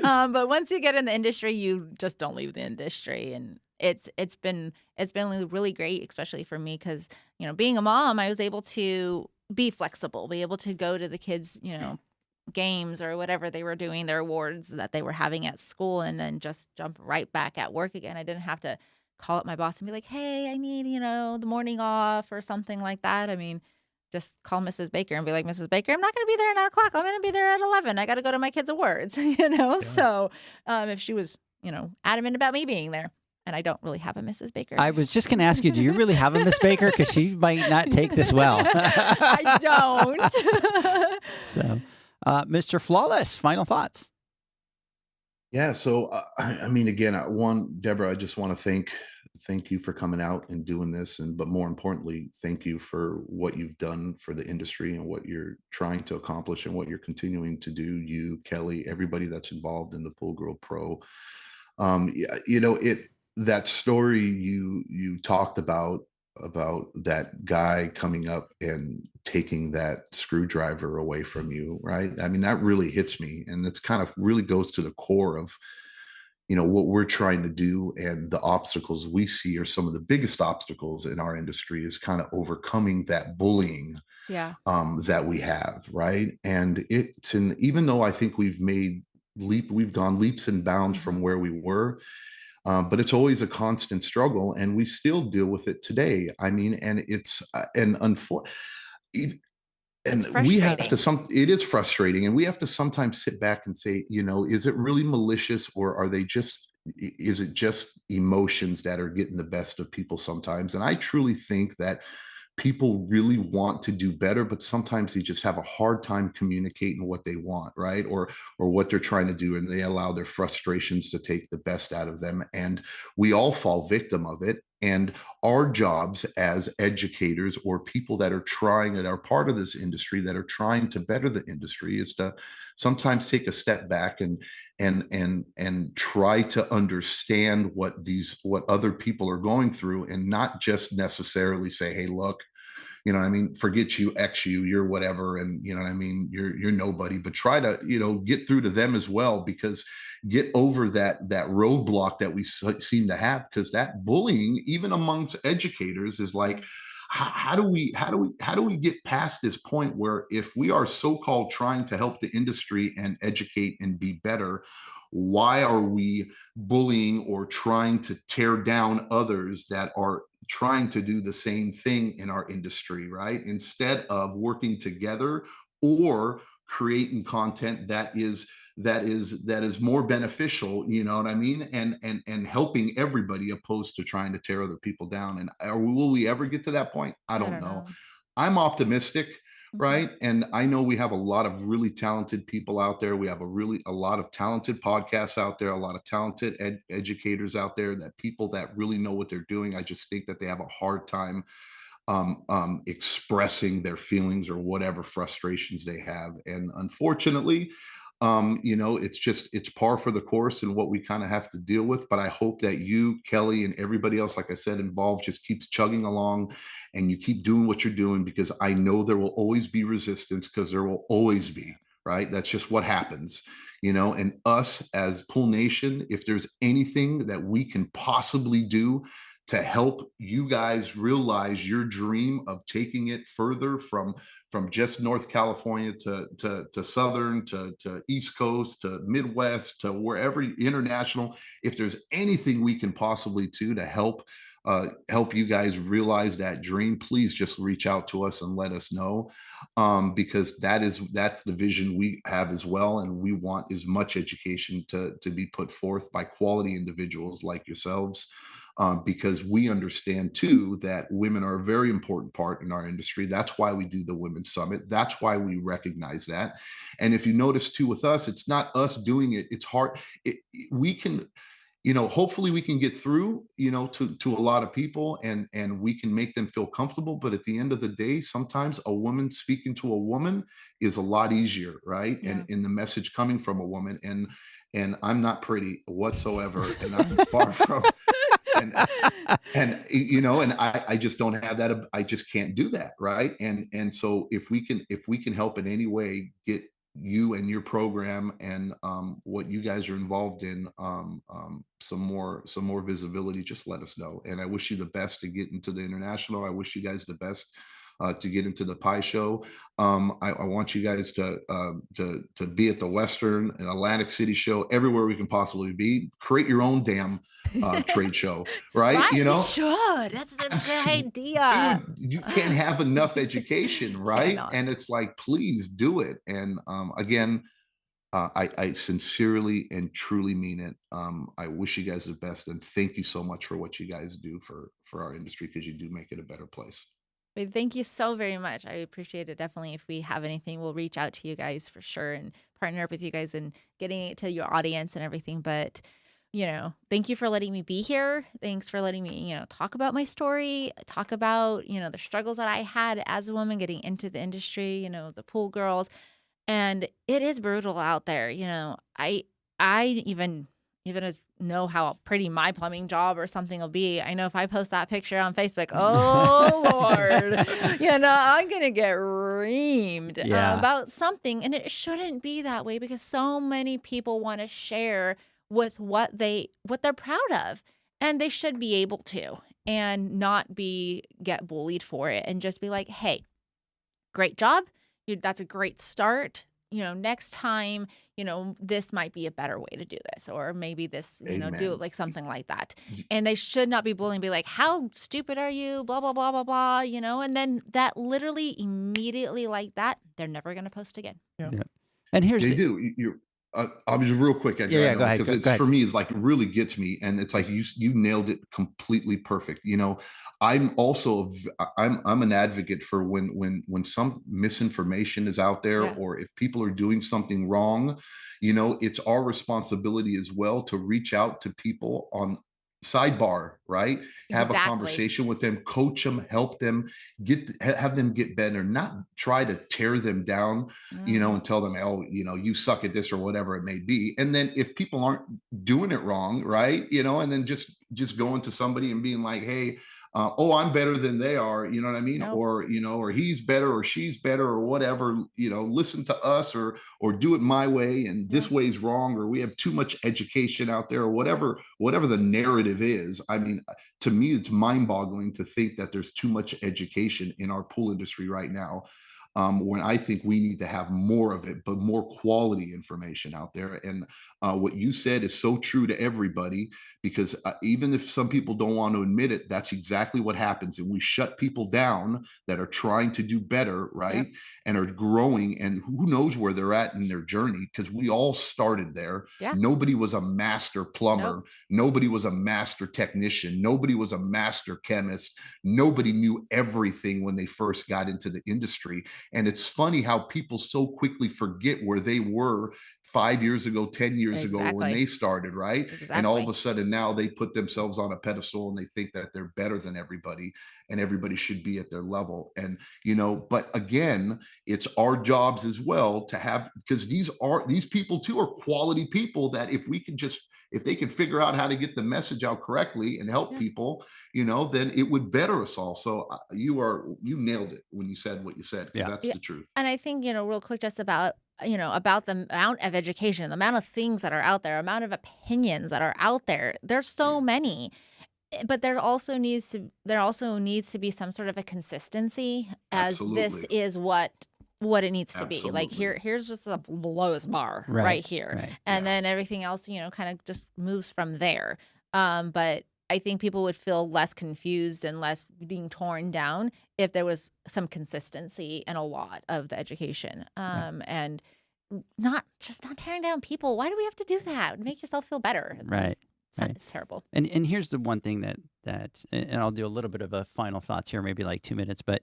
But once you get in the industry, you just don't leave the industry. And it's been really great, especially for me, because being a mom, I was able to be flexible, be able to go to the kids, games or whatever they were doing, their awards that they were having at school, and then just jump right back at work again. I didn't have to call up my boss and be like, hey, I need, the morning off or something like that. I mean, just call Mrs. Baker and be like, Mrs. Baker, I'm not going to be there at 9 o'clock. I'm going to be there at 11. I got to go to my kids' awards, So if she was, adamant about me being there, and I don't really have a Mrs. Baker. I was just going to ask you, do you really have a Miss Baker? Because she might not take this well. I don't. So, Mr. Flawless, final thoughts? Yeah. So, I mean, again, Deborah, I just want to thank you for coming out and doing this. But more importantly, thank you for what you've done for the industry and what you're trying to accomplish and what you're continuing to do. You, Kelly, everybody that's involved in the Pool Girl Pro. That story you talked about that guy coming up and taking that screwdriver away from you, right? I mean, that really hits me, and it's kind of really goes to the core of what we're trying to do, and the obstacles we see are some of the biggest obstacles in our industry is kind of overcoming that bullying that we have, right? And even though I think we've gone leaps and bounds from where we were, but it's always a constant struggle, and we still deal with it today. I mean, and it's we have to it is frustrating, and we have to sometimes sit back and say, is it really malicious, or is it just emotions that are getting the best of people sometimes? And I truly think that people really want to do better, but sometimes they just have a hard time communicating what they want, right? Or what they're trying to do, and they allow their frustrations to take the best out of them. And we all fall victim of it. And our jobs as educators or people that are trying, that are part of this industry, that are trying to better the industry, is to sometimes take a step back and try to understand what other people are going through, and not just necessarily say, hey, look, you know what I mean, forget you, X you, you're whatever, and you know what I mean, you're nobody. But try to, you know, get through to them as well, because get over that roadblock that we seem to have, because that bullying, even amongst educators, is like, how do we get past this point where, if we are so-called trying to help the industry and educate and be better, why are we bullying or trying to tear down others that are trying to do the same thing in our industry, right? Instead of working together or creating content that is more beneficial, you know what I mean, and helping everybody, opposed to trying to tear other people down. And will we ever get to that point? I don't know. I'm optimistic, right? And I know we have a lot of really talented people out there. We have a lot of talented podcasts out there, a lot of talented educators out there, that people that really know what they're doing. I just think that they have a hard time expressing their feelings or whatever frustrations they have. And unfortunately, you know, it's par for the course and what we kind of have to deal with. But I hope that you, Kelly, and everybody else, like I said, involved, just keeps chugging along, and you keep doing what you're doing, because I know there will always be resistance, because there will always be, right? That's just what happens, you know. And us as Pool Nation, if there's anything that we can possibly do to help you guys realize your dream of taking it further from just North California to Southern, to East Coast, to Midwest, to wherever, international, if there's anything we can possibly do to help you guys realize that dream, please just reach out to us and let us know, because that's the vision we have as well. And we want as much education to be put forth by quality individuals like yourselves, because we understand too that women are a very important part in our industry. That's why we do the Women's Summit. That's why we recognize that. And if you notice too with us, it's not us doing it. It's hard. We can, you know, hopefully we can get through, you know, to a lot of people, and we can make them feel comfortable. But at the end of the day, sometimes a woman speaking to a woman is a lot easier, right? Yeah. And in the message coming from a woman, and I'm not pretty whatsoever, and I'm far from, and you know, and I just don't have that. I just can't do that, right? And so if we can help in any way, get you and your program and what you guys are involved in some more visibility, just let us know. And I wish you the best to get into the international. I wish you guys the best to get into the pie show. I want you guys to be at the Western and Atlantic City show, everywhere we can possibly be. Create your own damn trade show, right? You know, we should. That's a good idea. Dude, you can't have enough education, right? And it's like, please do it. And again, I sincerely and truly mean it. I wish you guys the best, and thank you so much for what you guys do for our industry, because you do make it a better place. Thank you so very much. I appreciate it. Definitely, if we have anything, we'll reach out to you guys for sure and partner up with you guys and getting it to your audience and everything. But, you know, thank you for letting me be here. Thanks for letting me, you know, talk about my story, talk about, you know, the struggles that I had as a woman getting into the industry, you know, the pool girls. And it is brutal out there. You know, I even as know how pretty my plumbing job or something will be. I know if I post that picture on Facebook, oh Lord, you know, I'm going to get reamed about something. And it shouldn't be that way, because so many people want to share with what they're proud of, and they should be able to, and not get bullied for it, and just be like, hey, great job. That's a great start. You know, next time, you know, this might be a better way to do this, or maybe this, you know, do it like something like that. And they should not be bullying, be like, how stupid are you? Blah, blah, blah, blah, blah, you know, and then that literally immediately like that, they're never going to post again. Yeah. And here's they do. I'm just real quick, Edgar. Yeah, go ahead. Because it's for me, it's like it really gets me, and it's like you nailed it completely perfect. I'm also I'm an advocate for when some misinformation is out there, Yeah. or if people are doing something wrong, it's our responsibility as well to reach out to people on sidebar, right? Have a Exactly. conversation with them, coach them, help them have them get better, not try to tear them down, and tell them, oh, you suck at this or whatever it may be. And then if people aren't doing it wrong, right, and then just going to somebody and being like, hey, oh, I'm better than they are, you know what I mean? Nope. Or he's better or she's better or whatever, listen to us or do it my way and this way is wrong, or we have too much education out there, or whatever the narrative is. I mean, to me, it's mind-boggling to think that there's too much education in our pool industry right now. When I think we need to have more of it, but more quality information out there. And what you said is so true to everybody, because even if some people don't want to admit it, that's exactly what happens. And we shut people down that are trying to do better, right? Yep. And are growing, and who knows where they're at in their journey, because we all started there. Yeah. Nobody was a master plumber. Nope. Nobody was a master technician. Nobody was a master chemist. Nobody knew everything when they first got into the industry. And it's funny how people so quickly forget where they were 5 years ago, 10 years ago when they started, right? Exactly. And all of a sudden now they put themselves on a pedestal and they think that they're better than everybody and everybody should be at their level. And, but again, it's our jobs as well to have, because these people too are quality people that if they could figure out how to get the message out correctly and help people, then it would better us all. So you nailed it when you said what you said, because that's the truth. And I think, real quick, just about the amount of education, the amount of things that are out there, amount of opinions that are out there. There's so many. But there also needs to be some sort of a consistency, as this is what it needs to be. Like here's just the lowest bar right here. Right. And then everything else, kind of just moves from there. But I think people would feel less confused and less being torn down if there was some consistency and a lot of the education. And not tearing down people. Why do we have to do that? Make yourself feel better. It's terrible. And here's the one thing that and I'll do a little bit of a final thoughts here, maybe like 2 minutes, but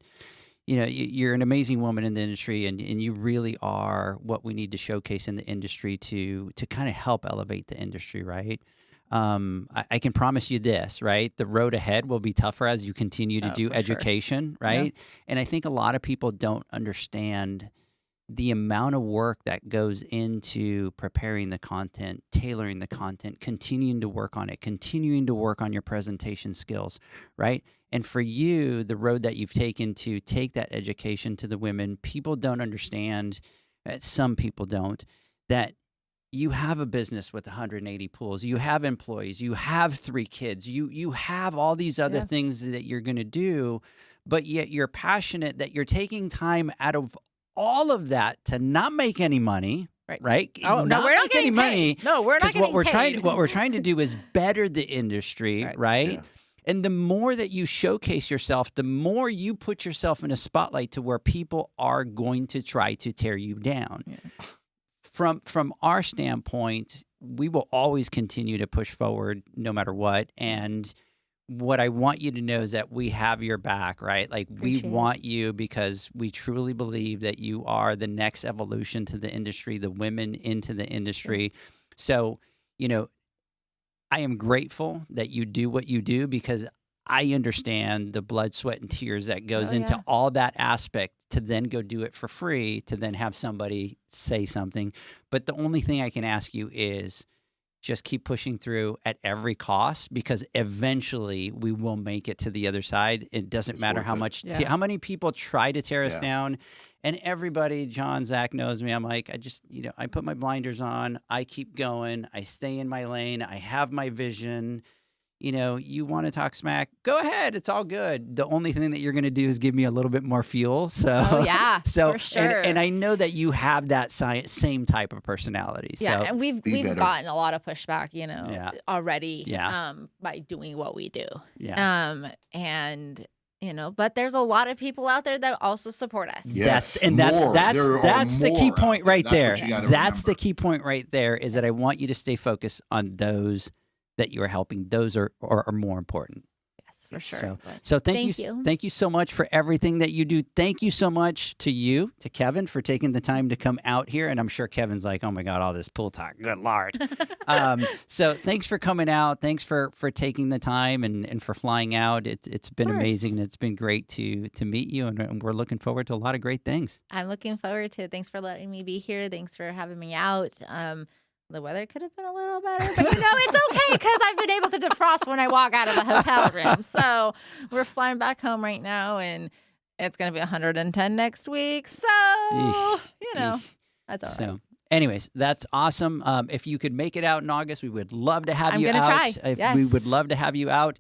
you're an amazing woman in the industry, and you really are what we need to showcase in the industry to kind of help elevate the industry, right? I can promise you this, right? The road ahead will be tougher as you continue to do education, right? Yeah. And I think a lot of people don't understand the amount of work that goes into preparing the content, tailoring the content, continuing to work on it, continuing to work on your presentation skills, right? And for you, the road that you've taken to take that education to the women, people don't understand, some people don't, that you have a business with 180 pools, you have employees, you have 3 kids, you have all these other things that you're going to do, but yet you're passionate that you're taking time out of all of that to not make any money, right? Oh, no, we're not getting money. No, we're not getting paid. What we're trying to do is better the industry, right? Yeah. And the more that you showcase yourself, the more you put yourself in a spotlight to where people are going to try to tear you down. Yeah. From our standpoint, we will always continue to push forward no matter what. And what I want you to know is that we have your back, right? Like we want you, because we truly believe that you are the next evolution to the industry, the women into the industry. So, I am grateful that you do what you do, because I understand the blood, sweat, and tears that goes into all that aspect to then go do it for free, to then have somebody say something. But the only thing I can ask you is just keep pushing through at every cost, because eventually we will make it to the other side. It doesn't matter how much, how many people try to tear us down. And everybody, John, Zach knows me. I'm like, I put my blinders on. I keep going. I stay in my lane. I have my vision. You want to talk smack, go ahead. It's all good. The only thing that you're going to do is give me a little bit more fuel. So, for sure. And I know that you have that same type of personality. Yeah, so and we've gotten a lot of pushback, already by doing what we do. Yeah. And But there's a lot of people out there that also support us. Yes, that's more. that's the key more point out right there. That's there. what you gotta That's the remember. key point right there. Is that I want you to stay focused on those that you are helping. Those are more important. Yes, for sure. So thank Thank you. you. Thank you so much for everything that you do. Thank you so much to you, to Kevin, for taking the time to come out here. And I'm sure Kevin's like, oh my God, all this pool talk. Good Lord. So thanks for coming out. Thanks for taking the time and for flying out. It's been amazing. And it's been great to meet you. And we're looking forward to a lot of great things. I'm looking forward to it. Thanks for letting me be here. Thanks for having me out. The weather could have been a little better, but it's okay because I've been able to defrost when I walk out of the hotel room. So we're flying back home right now, and it's going to be 110 next week. So, Eesh. that's all right. So, anyways, that's awesome. If you could make it out in August, we would love to have I'm you gonna out. try. We would Yes. love to have you out.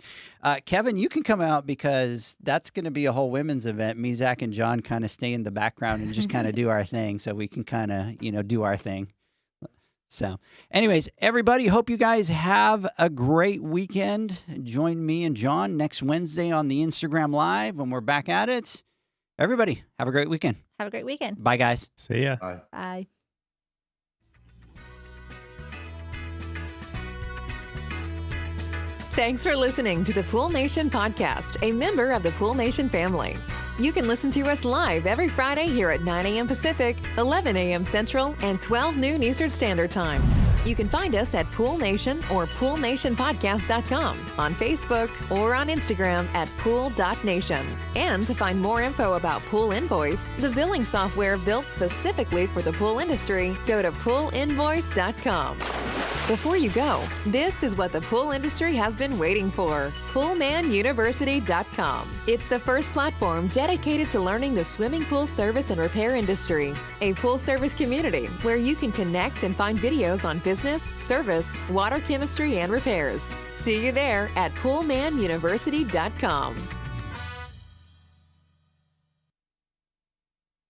Kevin, you can come out because that's going to be a whole women's event. Me, Zach, and John kind of stay in the background and just kind of do our thing, so we can kind of, do our thing. So, anyways, everybody, hope you guys have a great weekend. Join me and John next Wednesday on the Instagram Live when we're back at it. Everybody, have a great weekend. Have a great weekend. Bye, guys. See ya. Bye. Bye. Thanks for listening to the Pool Nation podcast, a member of the Pool Nation family. You can listen to us live every Friday here at 9 a.m. Pacific, 11 a.m. Central, and 12 noon Eastern Standard Time. You can find us at Pool Nation or poolnationpodcast.com, on Facebook, or on Instagram at pool.nation. And to find more info about Pool Invoice, the billing software built specifically for the pool industry, go to poolinvoice.com. Before you go, this is what the pool industry has been waiting for. PoolmanUniversity.com. It's the first platform dedicated to learning the swimming pool service and repair industry. A pool service community where you can connect and find videos on business, service, water chemistry, and repairs. See you there at PoolmanUniversity.com.